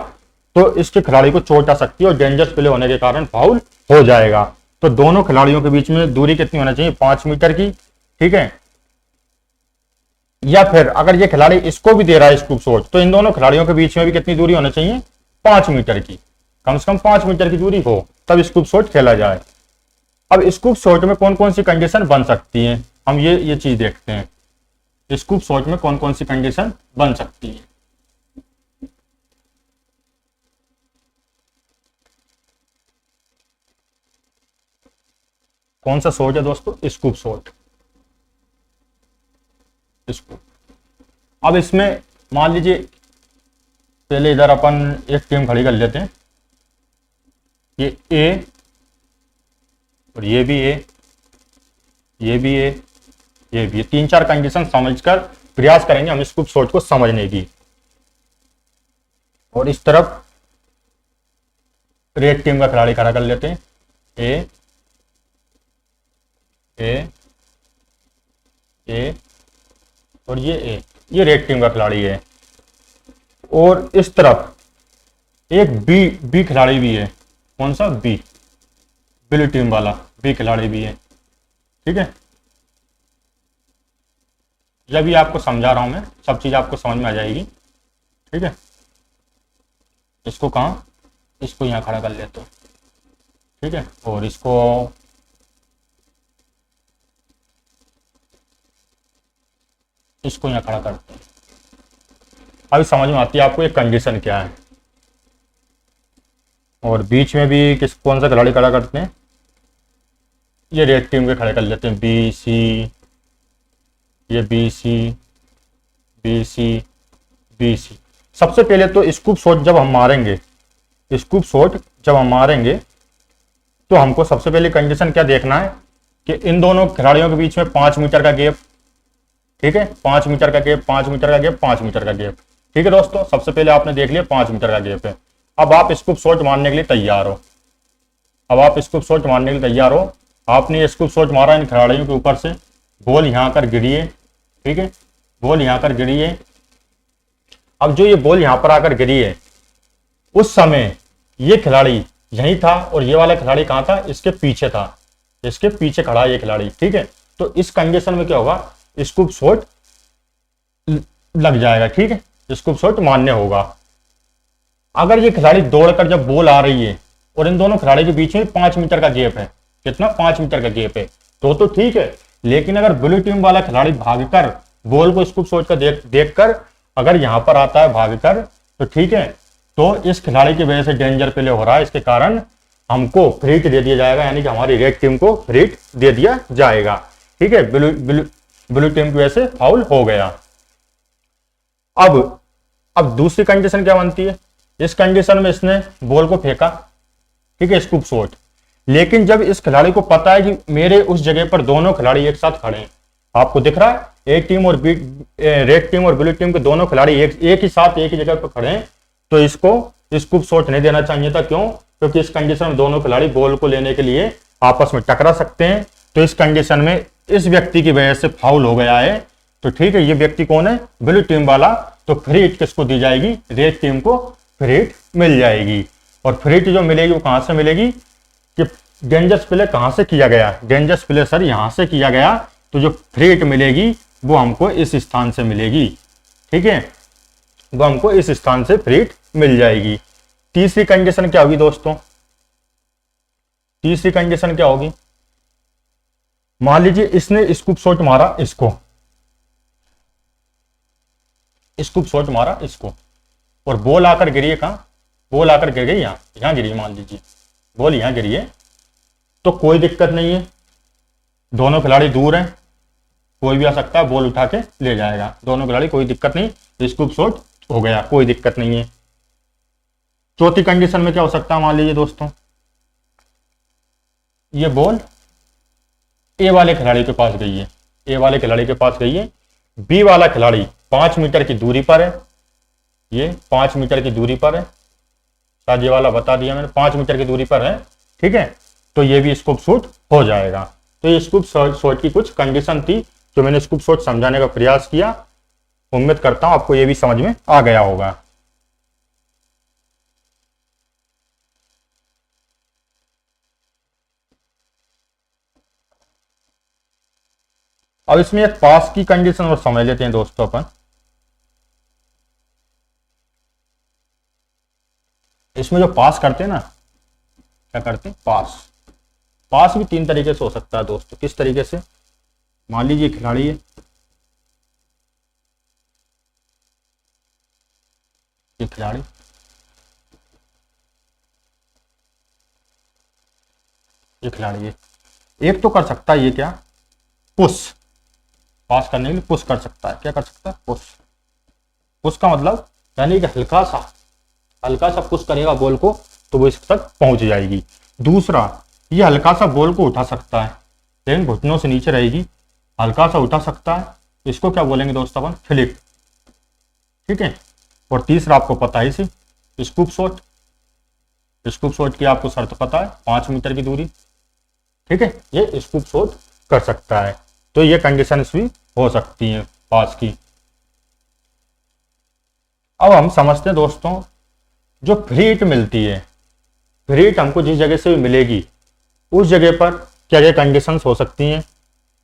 तो इसके खिलाड़ी को चोट आ सकती है और डेंजरस प्ले होने के कारण फाउल हो जाएगा। तो दोनों खिलाड़ियों के बीच में दूरी कितनी होना चाहिए, 5 मीटर की, ठीक है। या फिर अगर ये खिलाड़ी इसको भी दे रहा है स्कूप शॉट, तो इन दोनों खिलाड़ियों के बीच में भी कितनी दूरी होनी चाहिए, 5 मीटर की, कम से कम 5 मीटर की दूरी हो, तब स्कूप शॉट खेला जाए। अब स्कूप शॉट में कौन कौन सी कंडीशन बन सकती है, हम ये चीज देखते हैं, स्कूप शॉट में कौन कौन सी कंडीशन बन सकती है। कौन सा शॉट है दोस्तों, स्कूप शॉट, स्कूप। अब इसमें मान लीजिए पहले इधर अपन एक टीम खड़ी कर लेते हैं, ये ए और ये भी ए, ये भी ए, ये भी, 3-4 कंडीशन समझकर प्रयास करेंगे हम स्कूप शॉट को समझने की। और इस तरफ रेड टीम का खिलाड़ी खड़ा कर लेते हैं, ए ए ए और ये रेड टीम का खिलाड़ी है। और इस तरफ एक बी खिलाड़ी भी है, कौन सा, बी, ब्लू टीम वाला बी खिलाड़ी भी है, ठीक है। जब भी आपको समझा रहा हूं मैं, सब चीज आपको समझ में आ जाएगी, ठीक है। इसको कहाँ, इसको यहां खड़ा कर लेते हो, ठीक है। और इसको यहां खड़ा करते हैं। अभी समझ में आती है आपको एक कंडीशन क्या है। और बीच में भी कौन सा खिलाड़ी खड़ा करते हैं, ये रेड टीम के खड़े कर लेते हैं, बी सी, ये B C B C B C. सबसे पहले तो स्कूप शॉट जब हम मारेंगे, स्कूप शॉट जब हम मारेंगे तो हमको सबसे पहले कंडीशन क्या देखना है कि इन दोनों खिलाड़ियों के बीच में 5 मीटर का गैप, ठीक है, 5 मीटर का गैप, 5 मीटर का गैप, 5 मीटर का गैप, ठीक है दोस्तों। सबसे पहले आपने देख लिया 5 मीटर का गैप है। अब आप स्कूप शॉट मारने के लिए तैयार हो, अब आप स्कूप शॉट मारने के लिए तैयार हो। आपने स्कूप शॉट मारा इन खिलाड़ियों के ऊपर से, बॉल यहां कर गिरी है, ठीक है, बॉल यहां कर गिरी है। अब जो ये बॉल यहां पर आकर गिरी है, उस समय ये खिलाड़ी यहीं था और ये वाला खिलाड़ी कहां था, इसके पीछे था, इसके पीछे खड़ा है ये खिलाड़ी, ठीक है। तो इस कंडीशन में क्या होगा, स्कूप शॉट लग जाएगा, ठीक है, स्कूप शॉट मान्य होगा। अगर ये खिलाड़ी दौड़कर जब बॉल आ रही है और इन दोनों खिलाड़ी के बीच में 5 मीटर का गैप है, कितना, 5 मीटर का गैप है, तो ठीक है। लेकिन अगर ब्लू टीम वाला खिलाड़ी भागकर बॉल को स्कूप शॉट का देखकर अगर यहां पर आता है भागकर, तो ठीक है, तो इस खिलाड़ी की वजह से डेंजर प्ले हो रहा है, इसके कारण हमको फ्री हिट दे दिया जाएगा, यानी कि हमारी रेड टीम को फ्री हिट दे दिया जाएगा, ठीक है। ब्लू टीम की वजह से फाउल हो गया। अब दूसरी कंडीशन क्या बनती है, इस कंडीशन में इसने बॉल को फेंका, ठीक है, स्कूप शॉट। लेकिन जब इस खिलाड़ी को पता है कि मेरे उस जगह पर दोनों खिलाड़ी एक साथ खड़े हैं, आपको दिख रहा है ए टीम और बी, रेड टीम और ब्लू टीम के दोनों खिलाड़ी एक ही साथ एक ही जगह पर खड़े हैं, तो इसको स्कूप शॉट नहीं देना चाहिए था। क्यों, क्योंकि इस कंडीशन में दोनों खिलाड़ी बॉल को लेने के लिए आपस में टकरा सकते हैं। तो इस कंडीशन में इस व्यक्ति की वजह से फाउल हो गया है, तो ठीक है, ये व्यक्ति कौन है, ब्लू टीम वाला। तो फ्री हिट किसको दी जाएगी, रेड टीम को फ्री हिट मिल जाएगी। और फ्री हिट जो मिलेगी वो कहां से मिलेगी, कि डेंजरस प्ले कहां से किया गया, डेंजरस प्ले सर यहां से किया गया, तो जो फ्री हिट मिलेगी वो हमको इस स्थान से मिलेगी, ठीक है, वो हमको इस स्थान से फ्री हिट मिल जाएगी। तीसरी कंडीशन क्या होगी दोस्तों, तीसरी कंडीशन क्या होगी, मान लीजिए इसने स्कूप शॉट मारा इसको, स्कूप शॉट मारा इसको, और बॉल आकर गिरी है कहाँ, बॉल आकर गिर गई यहाँ, यहाँ गिरी मान लीजिए, बॉल यहाँ गिरी है, तो कोई दिक्कत नहीं है, दोनों खिलाड़ी दूर हैं, कोई भी आ सकता है बॉल उठा के ले जाएगा, दोनों खिलाड़ी, कोई दिक्कत नहीं, स्कूप शॉट हो गया, कोई दिक्कत नहीं है। चौथी कंडीशन में क्या हो सकता है, मान लीजिए दोस्तों ये बॉल ए वाले खिलाड़ी के पास गई है, ए वाले खिलाड़ी के पास गई है, बी वाला खिलाड़ी 5 मीटर की दूरी पर है, ये 5 मीटर की दूरी पर है, शायद ये वाला बता दिया मैंने, 5 मीटर की दूरी पर है, ठीक है, तो ये भी स्कूप शॉट हो जाएगा। तो ये स्कूप शॉट की कुछ कंडीशन थी जो मैंने स्कूप शॉट समझाने का प्रयास किया, उम्मीद करता हूं आपको ये भी समझ में आ गया होगा। अब इसमें एक पास की कंडीशन और समझ लेते हैं दोस्तों अपन। इसमें जो पास करते हैं ना, क्या करते हैं, पास, पास भी 3 तरीके से हो सकता है दोस्तों। किस तरीके से, मान लीजिए खिलाड़ी है, ये खिलाड़ी, ये खिलाड़ी है, एक तो कर सकता है ये क्या, पुश, पास करने के लिए पुश कर सकता है, क्या कर सकता है, पुश। पुश का मतलब यानी कि हल्का सा पुश करेगा बॉल को तो वो इस तक पहुंच जाएगी। दूसरा, ये हल्का सा बॉल को उठा सकता है, लेकिन घुटनों से नीचे रहेगी, हल्का सा उठा सकता है, इसको क्या बोलेंगे दोस्तों अपन, फ्लिक, ठीक है। और तीसरा आपको पता है इसी, स्कूप शॉट, स्कूप शॉट की आपको शर्त पता है, 5 मीटर की दूरी, ठीक है, ये स्कूप शॉट कर सकता है। तो ये कंडीशंस भी हो सकती हैं पास की। अब हम समझते हैं दोस्तों, जो फ्री हिट मिलती है, फ्री हिट हमको जिस जगह से भी मिलेगी उस जगह पर क्या क्या कंडीशंस हो सकती हैं।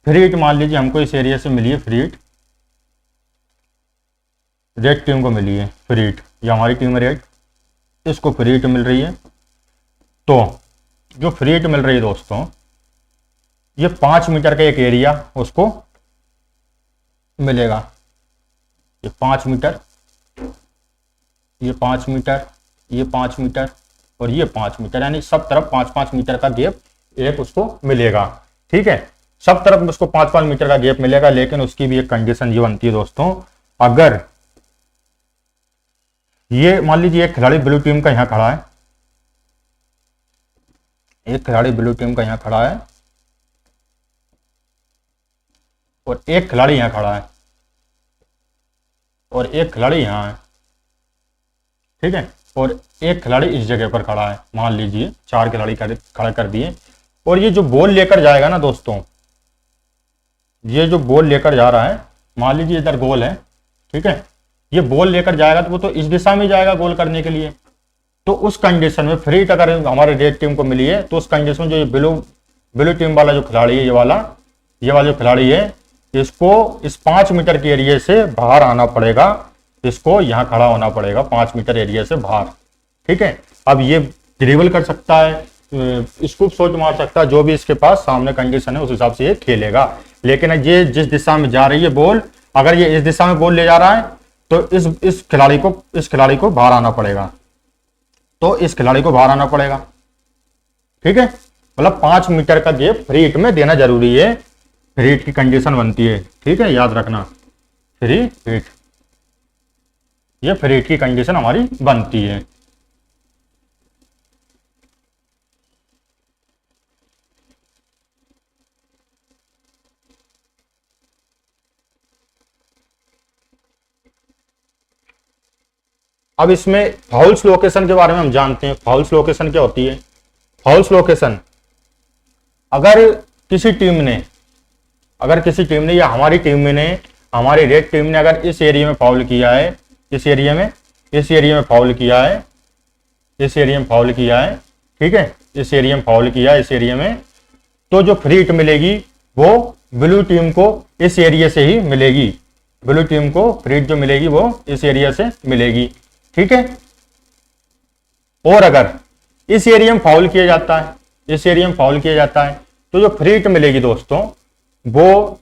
फ्री हिट मान लीजिए हमको इस एरिया से मिली है फ्री हिट, रेड टीम को मिली है फ्री हिट, ये हमारी टीम है रेड, इसको फ्री हिट मिल रही है। तो जो फ्री हिट मिल रही है दोस्तों, ये 5 मीटर का एक एरिया उसको मिलेगा, ये 5 मीटर, ये 5 मीटर, ये 5 मीटर और ये 5 मीटर, यानी सब तरफ 5-5 मीटर का गैप एक उसको मिलेगा, ठीक है, सब तरफ उसको 5-5 मीटर का गैप मिलेगा। लेकिन उसकी भी एक कंडीशन ये बनती है दोस्तों, अगर ये मान लीजिए एक खिलाड़ी ब्लू टीम का यहां खड़ा है, एक खिलाड़ी ब्लू टीम का यहां खड़ा है और एक खिलाड़ी यहां खड़ा है और एक खिलाड़ी यहां है, ठीक है, और एक खिलाड़ी इस जगह पर खड़ा है, मान लीजिए 4 खिलाड़ी खड़ा कर दिए। और ये जो बॉल लेकर जाएगा ना दोस्तों, ये जो बॉल लेकर जा रहा है, मान लीजिए इधर गोल है, ठीक है, ये बॉल लेकर जाएगा तो वो तो इस दिशा में जाएगा गोल करने के लिए। तो उस कंडीशन में फ्री हिट अगर हमारे रेड टीम को मिली है, तो उस कंडीशन में जो ये ब्लू टीम वाला जो खिलाड़ी है, ये वाला जो खिलाड़ी है, इसको इस 5 मीटर के एरिया से बाहर आना पड़ेगा, इसको यहाँ खड़ा होना पड़ेगा 5 मीटर एरिया से बाहर, ठीक है। अब ये ड्रिबल कर सकता है, स्कूप शॉट मार सकता है, जो भी इसके पास सामने कंडीशन है उस हिसाब से ये खेलेगा। लेकिन ये जिस दिशा में जा रही है बॉल, अगर ये इस दिशा में बॉल ले जा रहा है तो इस खिलाड़ी को बाहर आना पड़ेगा, तो इस खिलाड़ी को बाहर आना पड़ेगा, ठीक है। मतलब 5 मीटर का गैप फ्री हिट में देना जरूरी है, फ्री हिट की कंडीशन बनती है, ठीक है, याद रखना, फ्री हिट, ये फ्री हिट की कंडीशन हमारी बनती है। अब इसमें फाउल्स लोकेशन के बारे में हम जानते हैं। फाउल्स लोकेशन क्या होती है, फाउल्स लोकेशन, अगर किसी टीम ने या हमारी टीम ने, हमारी रेड टीम ने अगर इस एरिया में फाउल किया है, इस एरिया में फाउल किया है, इस एरिया में फाउल किया है, ठीक है, इस एरिया में फाउल किया है, इस एरिया में, तो जो फ्री हिट मिलेगी वो ब्लू टीम को इस एरिया से ही मिलेगी, ब्लू टीम को फ्री हिट जो मिलेगी वो इस एरिया से मिलेगी, ठीक है। और अगर इस एरिया में फाउल किया जाता है, इस एरिया में फाउल किया जाता है, तो जो फ्री हिट मिलेगी दोस्तों वो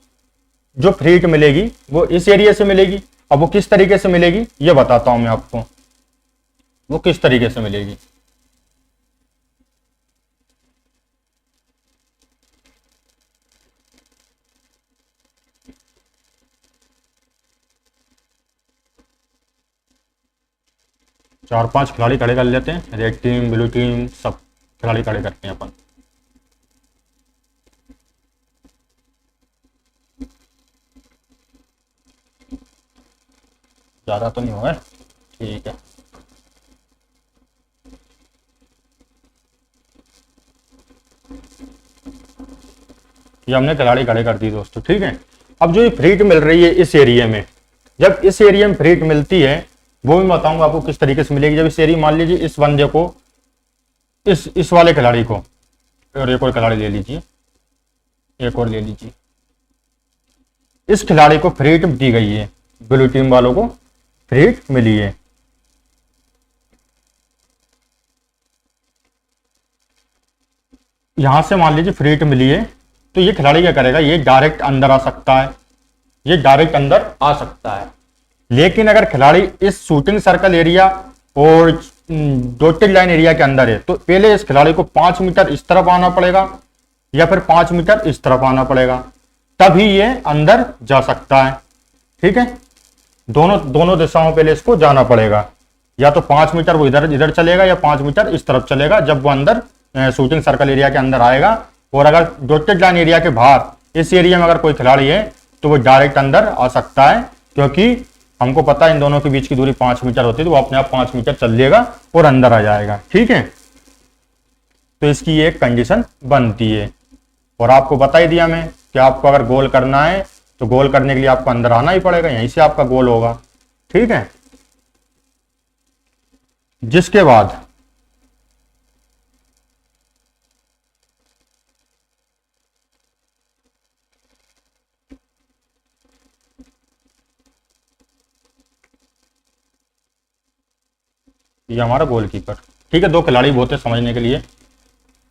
जो फ्री हिट मिलेगी वो इस एरिया से मिलेगी। अब वो किस तरीके से मिलेगी ये बताता हूं मैं आपको, वो किस तरीके से मिलेगी। चार पांच खिलाड़ी खड़े कर लेते हैं, रेड टीम ब्लू टीम सब खिलाड़ी खड़े करते हैं अपन। ज्यादा तो नहीं हुआ है, ठीक है। ये हमने खिलाड़ी खड़े कर दी दोस्तों, ठीक है। अब जो ये फ्री हिट मिल रही है इस एरिया में, जब इस एरिया में फ्री हिट मिलती है वो भी बताऊंगा आपको किस तरीके से मिलेगी। जब इस एरिया मान लीजिए इस बंदे को, इस वाले खिलाड़ी को, और एक और खिलाड़ी ले लीजिए, एक और ले लीजिए, इस खिलाड़ी को फ्री हिट दी गई है, ब्लू टीम वालों को फ्री हिट मिली है। यहां से मान लीजिए फ्री हिट मिली है, तो ये खिलाड़ी क्या करेगा, ये डायरेक्ट अंदर आ सकता है, ये डायरेक्ट अंदर आ सकता है। लेकिन अगर खिलाड़ी इस शूटिंग सर्कल एरिया और डॉटेड लाइन एरिया के अंदर है, तो पहले इस खिलाड़ी को 5 मीटर इस तरफ आना पड़ेगा या फिर 5 मीटर इस तरफ आना पड़ेगा, तभी ये अंदर जा सकता है, ठीक है। दोनों दिशाओं पहले इसको जाना पड़ेगा, या तो 5 मीटर वो इधर इधर चलेगा या 5 मीटर इस तरफ चलेगा जब वो अंदर शूटिंग सर्कल एरिया के अंदर आएगा। और अगर डॉटेड लाइन एरिया के बाहर इस एरिया में अगर कोई खिलाड़ी है तो वो डायरेक्ट अंदर आ सकता है, क्योंकि हमको पता है इन दोनों के बीच की दूरी 5 मीटर होती है, तो वो अपने आप 5 मीटर चल लेगा और अंदर आ जाएगा, ठीक है। तो इसकी एक कंडीशन बनती है। और आपको बता ही दिया मैं कि आपको अगर गोल करना है तो गोल करने के लिए आपको अंदर आना ही पड़ेगा, यहीं से आपका गोल होगा, ठीक है। जिसके बाद ये हमारा गोलकीपर, ठीक है। दो खिलाड़ी बहुत है समझने के लिए।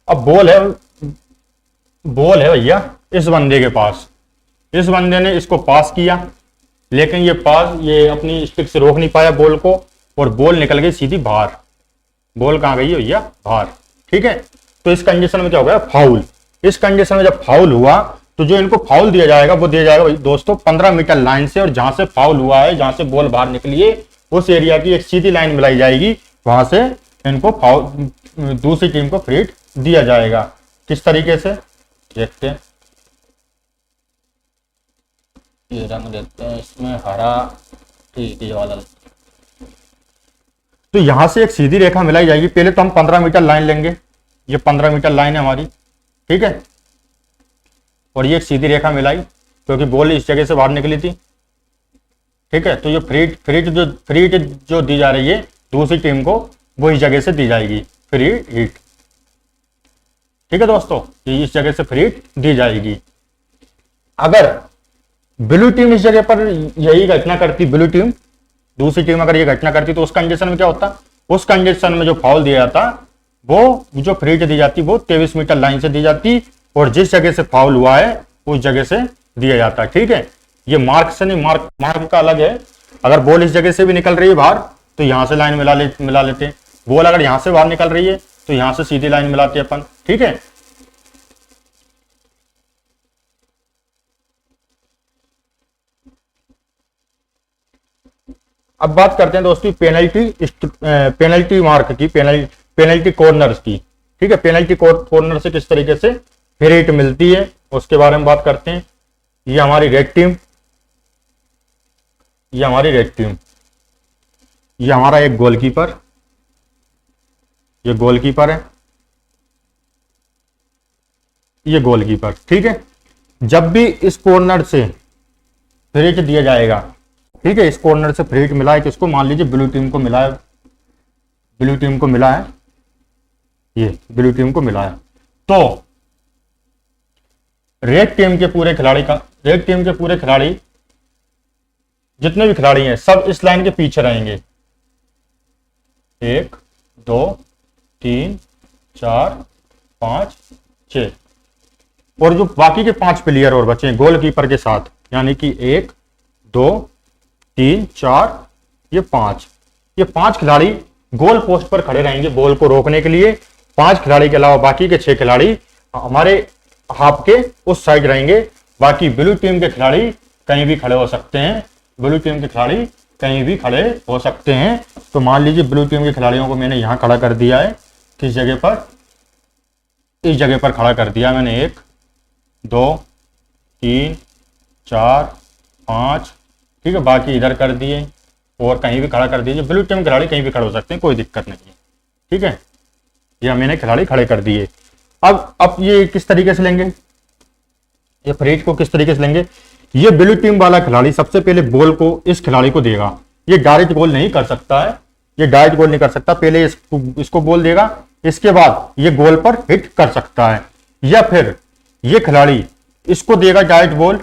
अब बॉल है भैया इस बंदे के पास, इस बंदे ने इसको पास किया, लेकिन ये अपनी स्टिक से रोक नहीं पाया बॉल को, और बॉल निकल गई सीधी बाहर। बॉल कहां गई है भैया, बाहर, ठीक है। तो इस कंडीशन में क्या हो गया, फाउल। इस कंडीशन में जब फाउल हुआ तो जो इनको फाउल दिया जाएगा वो दिया जाएगा दोस्तों 15 मीटर लाइन से, और जहां से फाउल हुआ है, जहां से बॉल बाहर निकली है, उस एरिया की एक सीधी लाइन मिलाई जाएगी, वहां से इनको फाउल, दूसरी टीम को फ्री हिट दिया जाएगा। किस तरीके से देखते हैं, ये रंग देते हैं इसमें हरा, ठीक है ये वाला। तो यहां से एक सीधी रेखा मिलाई जाएगी। पहले तो हम 15 मीटर लाइन लेंगे, ये 15 मीटर लाइन है हमारी, ठीक है। और ये एक सीधी रेखा मिलाई क्योंकि बॉल इस जगह से बाहर निकली थी, ठीक है। तो ये फ्री हिट जो दी जा रही है दूसरी टीम को, वो इस जगह से दी जाएगी फ्री हिट, ठीक है दोस्तों। ये इस जगह से फ्री हिट दी जाएगी। अगर ब्लू टीम इस जगह पर यही घटना करती, ब्लू टीम दूसरी टीम अगर ये घटना करती, तो उस कंडीशन में क्या होता, उस कंडीशन में जो फाउल दिया जाता वो जो फ्री हिट दी जाती वो 23 मीटर लाइन से दी जाती, और जिस जगह से फाउल हुआ है उस जगह से दिया जाता, ठीक है। ये मार्क से नहीं, मार्क का अलग है। अगर बॉल इस जगह से भी निकल रही है बाहर तो यहां से लाइन मिला लेते हैं। बॉल अगर यहां से बाहर निकल रही है तो यहां से सीधी लाइन मिलाते हैं अपन, ठीक है। अब बात करते हैं दोस्तों पेनल्टी मार्क की, पेनल्टी कॉर्नर्स की, ठीक है। पेनल्टी कॉर्नर से किस तरीके से फ्री हिट मिलती है उसके बारे में बात करते हैं। ये हमारी रेड टीम, ये हमारी रेड टीम, ये हमारा एक गोलकीपर, ये गोलकीपर है, ये गोलकीपर, ठीक है। जब भी इस कॉर्नर से फ्री हिट दिया जाएगा, ठीक है, इस कॉर्नर से फ्री हिट मिला है किसको, मान लीजिए ब्लू टीम को मिला है, ब्लू टीम को मिला है, ये ब्लू टीम को मिला है, तो रेड टीम के पूरे खिलाड़ी जितने भी खिलाड़ी हैं सब इस लाइन के पीछे रहेंगे। 1 2 3 4 5 6, और जो बाकी के 5 प्लेयर और बचे गोलकीपर के साथ, यानी कि 1 2 3 4 ये 5 खिलाड़ी गोल पोस्ट पर खड़े रहेंगे बॉल को रोकने के लिए। 5 खिलाड़ी के अलावा बाकी के 6 खिलाड़ी हमारे हाफ के उस साइड रहेंगे। बाकी ब्लू टीम के खिलाड़ी कहीं भी खड़े हो सकते हैं, ब्लू टीम के खिलाड़ी कहीं भी खड़े हो सकते हैं। तो मान लीजिए ब्लू टीम के खिलाड़ियों को मैंने यहां खड़ा कर दिया है, किस जगह पर, इस जगह पर खड़ा कर दिया मैंने। 1 2 3 4 5, ठीक है, बाकी इधर कर दिए और कहीं भी खड़ा कर दीजिए। ब्लू टीम खिलाड़ी कहीं भी खड़े हो सकते हैं, कोई दिक्कत नहीं है, ठीक है। ये मैंने खिलाड़ी खड़े कर दिए। अब ये किस तरीके से लेंगे, ये फ्रीट को किस तरीके से लेंगे। ये ब्लू टीम वाला खिलाड़ी सबसे पहले बॉल को इस खिलाड़ी को देगा। ये डायरेक्ट गोल नहीं कर सकता है, ये डायरेक्ट गोल नहीं कर सकता, पहले इसको बॉल देगा, इसके बाद ये गोल पर हिट कर सकता है। या फिर ये खिलाड़ी इसको देगा डायरेक्ट बॉल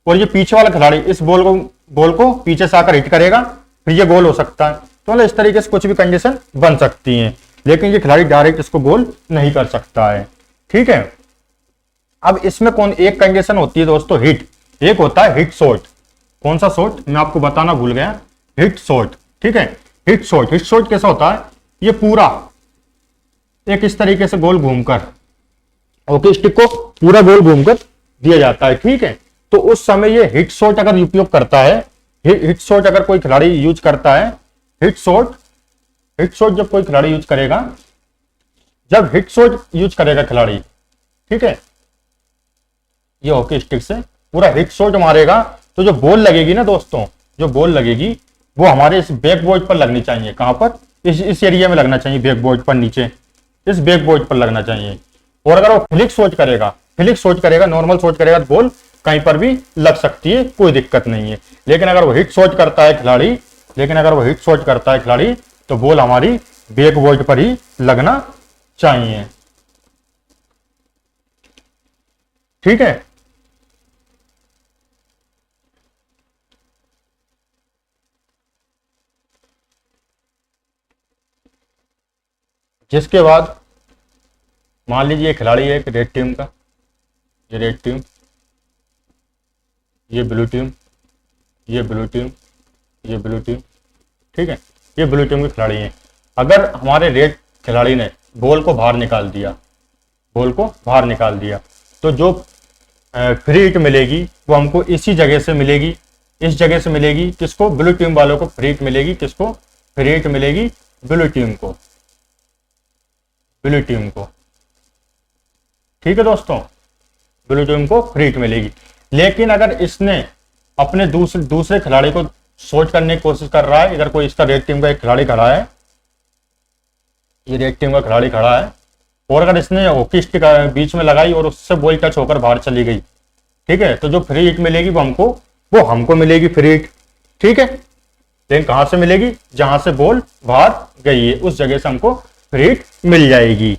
और ये पीछे वाला खिलाड़ी इस बॉल को पीछे से आकर हिट करेगा, फिर ये गोल हो सकता है। तो मतलब इस तरीके से कुछ भी कंडीशन बन सकती है, लेकिन ये खिलाड़ी डायरेक्ट इसको गोल नहीं कर सकता है, ठीक है। अब इसमें कौन एक कंडीशन होती है दोस्तों, हिट, एक होता है हिट शॉट। कौन सा शॉट मैं आपको बताना भूल गया, हिट शॉट, ठीक है। हिट शॉट कैसा होता है, ये पूरा एक इस तरीके से गोल घूमकर ओके स्टिक को पूरा गोल घूमकर दिया जाता है, ठीक है। तो उस समय ये हिट शॉट अगर उपयोग करता है, हिट शॉट अगर कोई खिलाड़ी यूज करता है, हिट शॉट जब कोई खिलाड़ी यूज करेगा, जब हिट शॉट यूज करेगा खिलाड़ी, ठीक है, ये हॉकी स्टिक से पूरा हिट शॉट मारेगा, तो जो बॉल लगेगी ना दोस्तों, जो बॉल लगेगी वो हमारे इस बैकबोर्ड पर लगनी चाहिए। कहां पर, इस एरिया में लगना चाहिए, बैकबोर्ड पर नीचे, इस बैकबोर्ड पर लगना चाहिए। और अगर वो फ्लिक शॉट करेगा, नॉर्मल शॉट करेगा तो बॉल कहीं पर भी लग सकती है, कोई दिक्कत नहीं है। लेकिन अगर वो हिट शॉट करता है खिलाड़ी, तो बॉल हमारी बैकबोर्ड पर ही लगना चाहिए, ठीक है। जिसके बाद मान लीजिए खिलाड़ी है एक रेड टीम का, ये रेड टीम, ये ब्लू टीम, ये ब्लू टीम, ये ब्लू टीम, ठीक है, ये ब्लू टीम के खिलाड़ी हैं। अगर हमारे रेड खिलाड़ी ने बॉल को बाहर निकाल दिया, तो जो फ्री हिट मिलेगी वो हमको इसी जगह से मिलेगी, इस जगह से मिलेगी। किसको, ब्लू टीम वालों को फ्री हिट मिलेगी, किसको फ्री हिट मिलेगी, ब्लू टीम को, ठीक है दोस्तों, ब्लू टीम को फ्री हिट मिलेगी। लेकिन अगर इसने अपने दूसरे खिलाड़ी को शॉट करने की कोशिश कर रहा है, इधर कोई इसका रेड टीम का एक खिलाड़ी खड़ा है, ये रेड टीम का खिलाड़ी खड़ा है, और अगर इसने हॉकी स्टिक बीच में लगाई और उससे बॉल टच होकर बाहर चली गई, ठीक है, तो जो फ्री हिट मिलेगी वो हमको मिलेगी फ्री हिट, ठीक है। लेकिन कहां से मिलेगी, जहां से बॉल बाहर गई है उस जगह से हमको फ्री हिट मिल जाएगी।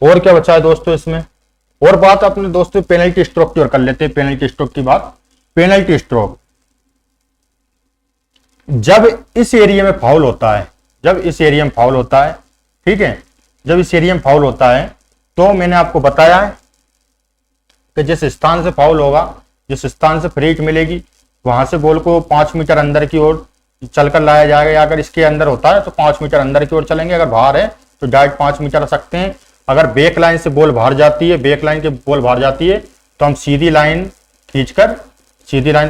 और क्या बचा है दोस्तों इसमें, और बात अपने दोस्तों पेनल्टी स्ट्रोक की ओर कर लेते हैं। पेनल्टी स्ट्रोक की बात, पेनल्टी स्ट्रोक जब इस एरिया में फाउल होता है, ठीक है, जब इस एरिया में फाउल होता है, तो मैंने आपको बताया है कि जिस स्थान से फाउल होगा, जिस स्थान से फ्री हिट मिलेगी, वहां से बॉल को 5 मीटर अंदर की ओर चलकर लाया जाएगा। या अगर इसके अंदर होता है तो 5 मीटर अंदर की ओर चलेंगे, अगर बाहर है तो डायरेक्ट 5 मीटर आ सकते हैं। अगर बैक लाइन से बॉल बाहर जाती है, तो हम सीधी लाइन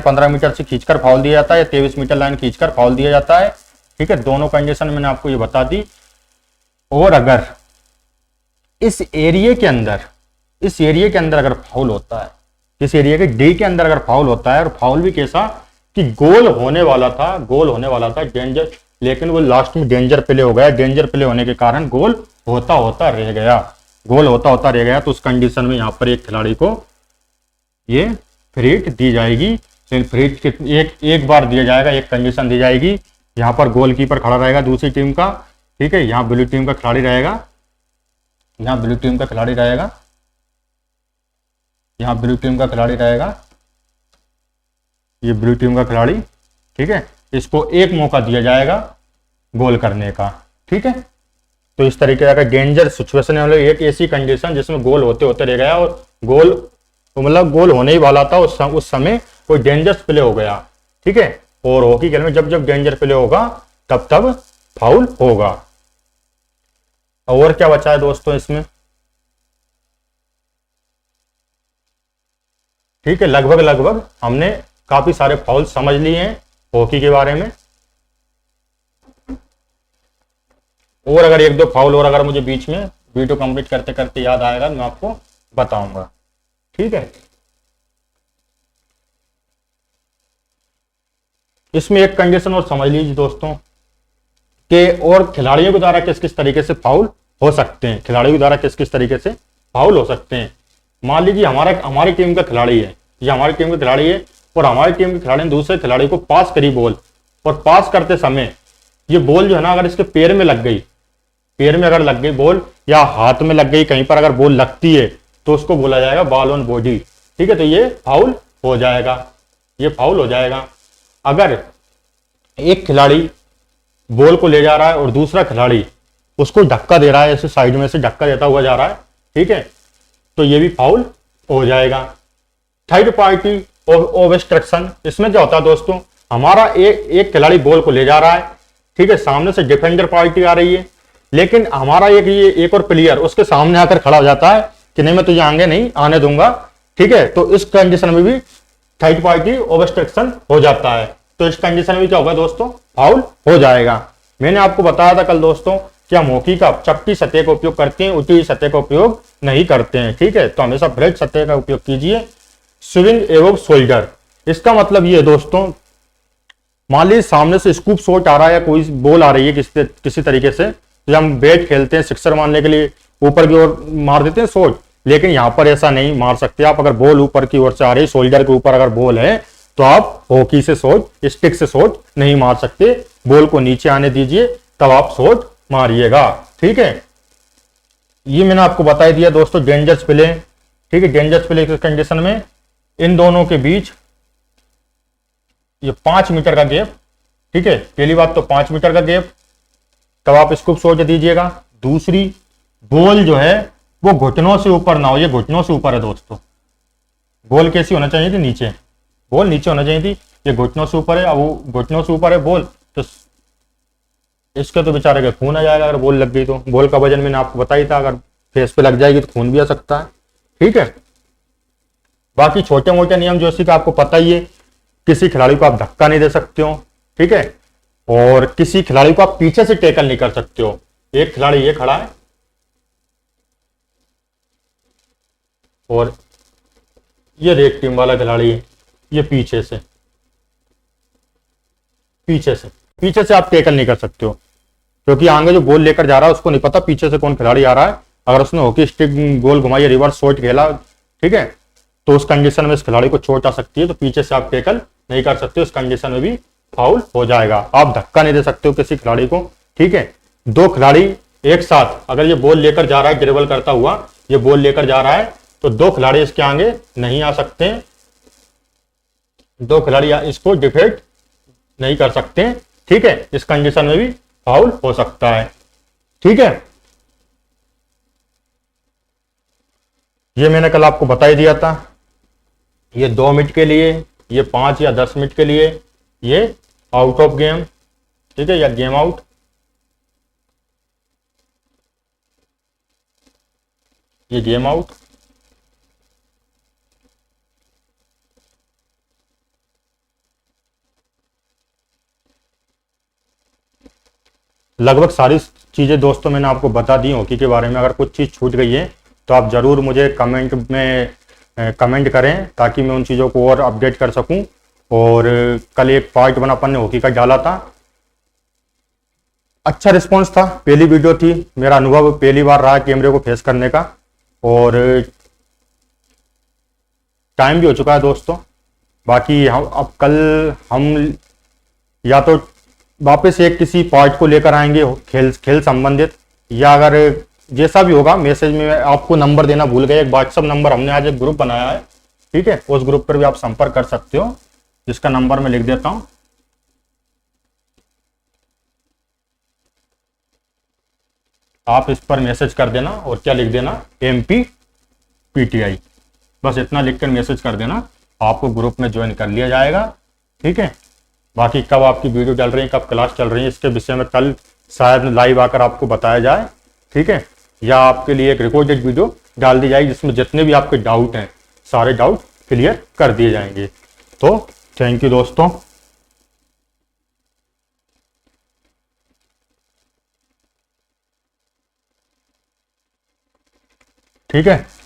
15 मीटर से खींचकर फाउल दिया जाता है, या 23 मीटर लाइन खींचकर फाउल दिया जाता है, ठीक है। दोनों कंडीशन मैंने आपको ये बता दी। और अगर इस एरिया के अंदर अगर फाउल होता है, इस एरिया के डी के अंदर अगर फाउल होता है, और फाउल भी कैसा कि गोल होने वाला था डेंजर, लेकिन वो लास्ट में डेंजर प्ले हो गया। डेंजर प्ले होने के कारण गोल होता होता रह गया, तो उस कंडीशन में यहाँ पर एक खिलाड़ी को ये फ्री हिट दी जाएगी। लेकिन फ्री हिट एक बार दिया जाएगा, एक कंडीशन दी जाएगी, यहाँ पर गोलकीपर खड़ा रहेगा दूसरी टीम का, ठीक है, यहाँ ब्लू टीम का खिलाड़ी रहेगा, ये ब्लू टीम का खिलाड़ी, ठीक है, इसको एक मौका दिया जाएगा गोल करने का, ठीक है, तो इस तरीके का डेंजर सिचुएशन है, मतलब एक ऐसी कंडीशन जिसमें गोल होते होते रह गया और गोल तो मतलब गोल होने ही वाला था, उस समय कोई डेंजरस प्ले हो गया। ठीक है, और हॉकी खेल में जब जब डेंजर प्ले होगा तब तब फाउल होगा। और क्या बचा है दोस्तों इसमें? ठीक है, लगभग लगभग हमने काफी सारे फाउल समझ लिए हैं हॉकी के बारे में। और अगर एक दो फाउल और अगर मुझे बीच में वीडियो कंप्लीट करते करते याद आएगा मैं आपको बताऊंगा। ठीक है, इसमें एक कंडीशन और समझ लीजिए दोस्तों कि और खिलाड़ियों के द्वारा किस किस तरीके से फाउल हो सकते हैं, खिलाड़ियों के द्वारा किस किस तरीके से फाउल हो सकते हैं। मान लीजिए हमारी टीम का खिलाड़ी है, ये हमारी टीम का खिलाड़ी है और हमारी टीम के खिलाड़ी ने दूसरे खिलाड़ी को पास करी बॉल, और पास करते समय ये बॉल जो है ना अगर इसके पैर में लग गई, पैर में अगर लग गई बॉल या हाथ में लग गई, कहीं पर अगर बॉल लगती है तो उसको बोला जाएगा बॉल ऑन बॉडी। ठीक है, तो ये फाउल हो जाएगा, ये फाउल हो जाएगा। अगर एक खिलाड़ी बॉल को ले जा रहा है और दूसरा खिलाड़ी उसको धक्का दे रहा है, ऐसे साइड में से धक्का देता हुआ जा रहा है, ठीक है, तो ये भी फाउल हो जाएगा। थर्ड पार्टी ऑब्स्ट्रक्शन, इसमें क्या होता है दोस्तों, हमारा एक खिलाड़ी बॉल को ले जा रहा है, ठीक है, सामने से डिफेंडर पार्टी आ रही है, लेकिन हमारा एक और प्लेयर उसके सामने आकर खड़ा हो जाता है कि नहीं मैं तुझे आगे नहीं आने दूंगा। ठीक है, तो इस कंडीशन में भी थर्ड पार्टी ऑब्स्ट्रक्शन हो जाता है। तो इस कंडीशन में क्या होगा दोस्तों, फाउल हो जाएगा। मैंने आपको बताया था कल दोस्तों कि हम हॉकी का चपटी सतह का उपयोग करते हैं, उल्टी सतह का उपयोग नहीं करते हैं। ठीक है, तो हमेशा फ्लैट सतह का उपयोग कीजिए। स्विंग एवं शोल्डर, इसका मतलब ये है दोस्तों, मान लीजिए सामने से स्कूप शॉट आ रहा है या कोई बॉल आ रही है किसी तरीके से, तो हम बैट खेलते हैं सिक्सर मारने के लिए ऊपर की ओर मार देते हैं शॉट, लेकिन यहां पर ऐसा नहीं मार सकते आप। अगर बॉल ऊपर की ओर से आ रही है, शोल्डर के ऊपर अगर बॉल है, तो आप हॉकी से शॉट, स्टिक से शॉट नहीं मार सकते। बॉल को नीचे आने दीजिए तब आप शॉट मारिएगा। ठीक है, ये मैंने आपको बता दिया दोस्तों डेंजरस प्ले। ठीक है, डेंजरस प्ले की कंडीशन में इन दोनों के बीच ये 5 मीटर का गैप। ठीक है, पहली बात तो 5 मीटर का गैप, तब आप इसको शॉट दीजिएगा। दूसरी, बॉल जो है वो घुटनों से ऊपर ना हो, ये घुटनों से ऊपर है दोस्तों। बॉल कैसी होना चाहिए थी, नीचे, बॉल नीचे होना चाहिए थी, ये घुटनों से ऊपर है। अब वो घुटनों से ऊपर है बॉल, तो इसके तो बेचारे का खून आ जाएगा अगर बॉल लग गई तो। बॉल का वजन मैंने आपको बताया था, अगर फेस पे लग जाएगी तो खून भी आ सकता है। ठीक है, बाकी छोटे मोटे नियम जो इसी का आपको पता ही है, किसी खिलाड़ी को आप धक्का नहीं दे सकते हो। ठीक है, और किसी खिलाड़ी को आप पीछे से टैकल नहीं कर सकते हो। एक खिलाड़ी ये खड़ा है और ये रेड टीम वाला खिलाड़ी है, ये पीछे से आप टैकल नहीं कर सकते हो, क्योंकि आगे जो बॉल लेकर जा रहा है उसको नहीं पता पीछे से कौन खिलाड़ी आ रहा है। अगर उसने हॉकी स्टिक गोल घुमाई, रिवर्स शॉट खेला, ठीक है, तो उस कंडीशन में इस खिलाड़ी को चोट आ सकती है, तो पीछे से आप टैकल नहीं कर सकते। उस कंडीशन में भी फाउल हो जाएगा। आप धक्का नहीं दे सकते हो किसी खिलाड़ी को। ठीक है, दो खिलाड़ी एक साथ अगर ये बॉल लेकर जा रहा है, ड्रिबल करता हुआ ये बॉल लेकर जा रहा है, तो दो खिलाड़ी इसके आगे नहीं आ सकते, दो खिलाड़ी इसको डिफेक्ट नहीं कर सकते। ठीक है, इस कंडीशन में भी फाउल हो सकता है। ठीक है, ये मैंने कल आपको बता ही दिया था। ये 2 मिनट के लिए, ये 5 या 10 मिनट के लिए, ये आउट ऑफ गेम। ठीक है, या गेम आउट। ये गेम आउट। लगभग सारी चीजें दोस्तों मैंने आपको बता दी हॉकी के बारे में। अगर कुछ चीज छूट गई है तो आप जरूर मुझे कमेंट में कमेंट करें, ताकि मैं उन चीज़ों को और अपडेट कर सकूं। और कल एक पार्ट 1 अपन ने हॉकी का डाला था, अच्छा रिस्पांस था। पहली वीडियो थी, मेरा अनुभव पहली बार रहा कैमरे को फेस करने का, और टाइम भी हो चुका है दोस्तों। बाकी अब कल हम या तो वापस एक किसी पार्ट को लेकर आएंगे खेल संबंधित, या अगर जैसा भी होगा। मैसेज में आपको नंबर देना भूल गए, एक व्हाट्सअप नंबर हमने आज एक ग्रुप बनाया है। ठीक है, उस ग्रुप पर भी आप संपर्क कर सकते हो, जिसका नंबर मैं लिख देता हूं। आप इस पर मैसेज कर देना और क्या लिख देना, MP PTI, बस इतना लिखकर मैसेज कर देना, आपको ग्रुप में ज्वाइन कर लिया जाएगा। ठीक है, बाकी कब आपकी वीडियो डल रही है, कब क्लास चल रही है, इसके विषय में कल शायद लाइव आकर आपको बताया जाए। ठीक है, या आपके लिए एक रिकॉर्डेड वीडियो डाल दी जाएगी जिसमें जितने भी आपके डाउट हैं सारे डाउट क्लियर कर दिए जाएंगे। तो थैंक यू दोस्तों। ठीक है।